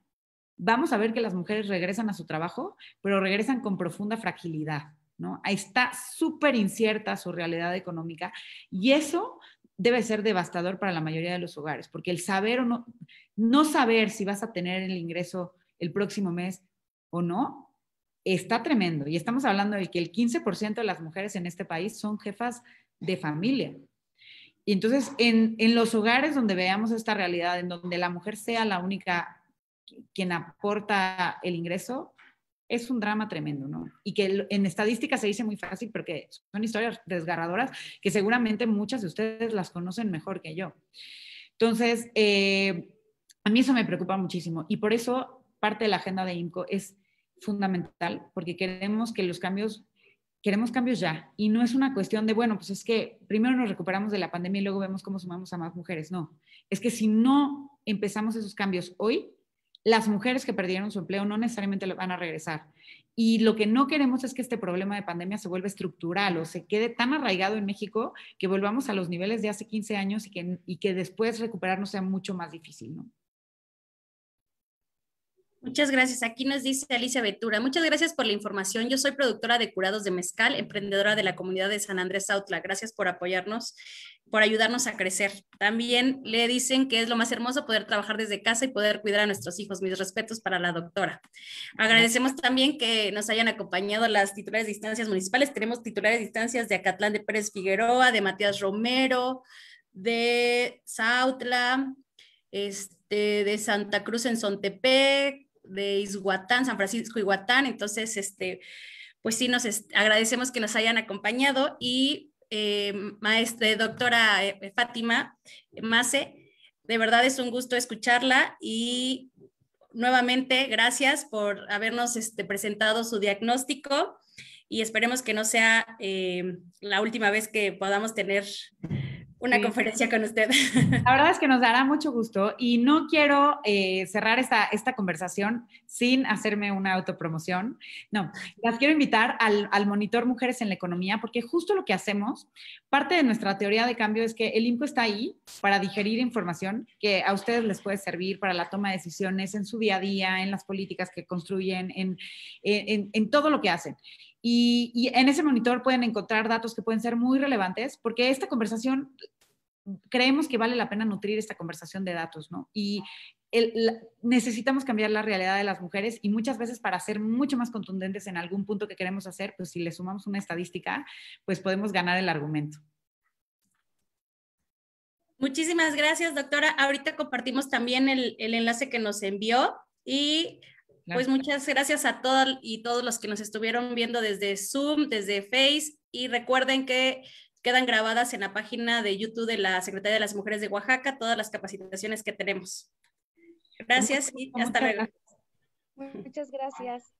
vamos a ver que las mujeres regresan a su trabajo, pero regresan con profunda fragilidad, ¿no? Ahí está súper incierta su realidad económica y eso debe ser devastador para la mayoría de los hogares, porque el saber o no saber si vas a tener el ingreso el próximo mes o no, está tremendo. Y estamos hablando de que el 15% de las mujeres en este país son jefas de familia. Y entonces, en los hogares donde veamos esta realidad, en donde la mujer sea la única quien aporta el ingreso, es un drama tremendo, ¿no? Y que en estadística se dice muy fácil, pero que son historias desgarradoras que seguramente muchas de ustedes las conocen mejor que yo. Entonces, a mí eso me preocupa muchísimo y por eso parte de la agenda de IMCO es fundamental, porque queremos cambios ya. Y no es una cuestión de, bueno, pues es que primero nos recuperamos de la pandemia y luego vemos cómo sumamos a más mujeres. No, es que si no empezamos esos cambios hoy, las mujeres que perdieron su empleo no necesariamente lo van a regresar. Y lo que no queremos es que este problema de pandemia se vuelva estructural o se quede tan arraigado en México que volvamos a los niveles de hace 15 años y que después recuperarnos sea mucho más difícil, ¿no? Muchas gracias. Aquí nos dice Alicia Ventura. Muchas gracias por la información. Yo soy productora de curados de mezcal, emprendedora de la comunidad de San Andrés Autla. Gracias por apoyarnos, por ayudarnos a crecer. También le dicen que es lo más hermoso poder trabajar desde casa y poder cuidar a nuestros hijos. Mis respetos para la doctora. Agradecemos también que nos hayan acompañado las titulares de instancias municipales. Tenemos titulares de instancias de Acatlán de Pérez Figueroa, de Matías Romero, de Sautla, de Santa Cruz en Sontepec, de Izhuatán, San Francisco Iguatán. Entonces, pues sí, agradecemos que nos hayan acompañado y maestra, doctora Fátima Mace, de verdad es un gusto escucharla y nuevamente gracias por habernos presentado su diagnóstico y esperemos que no sea la última vez que podamos tener una conferencia con usted. La verdad es que nos dará mucho gusto y no quiero cerrar esta conversación sin hacerme una autopromoción. No, las quiero invitar al monitor Mujeres en la Economía porque justo lo que hacemos, parte de nuestra teoría de cambio es que el IMCO está ahí para digerir información que a ustedes les puede servir para la toma de decisiones en su día a día, en las políticas que construyen, en todo lo que hacen. Y en ese monitor pueden encontrar datos que pueden ser muy relevantes porque esta conversación, creemos que vale la pena nutrir esta conversación de datos, ¿no? Y necesitamos cambiar la realidad de las mujeres y muchas veces para ser mucho más contundentes en algún punto que queremos hacer, pues si le sumamos una estadística, pues podemos ganar el argumento. Muchísimas gracias, doctora. Ahorita compartimos también el enlace que nos envió y pues muchas gracias a todas y todos los que nos estuvieron viendo desde Zoom, desde Face y recuerden que quedan grabadas en la página de YouTube de la Secretaría de las Mujeres de Oaxaca todas las capacitaciones que tenemos. Gracias y hasta luego. Muchas gracias.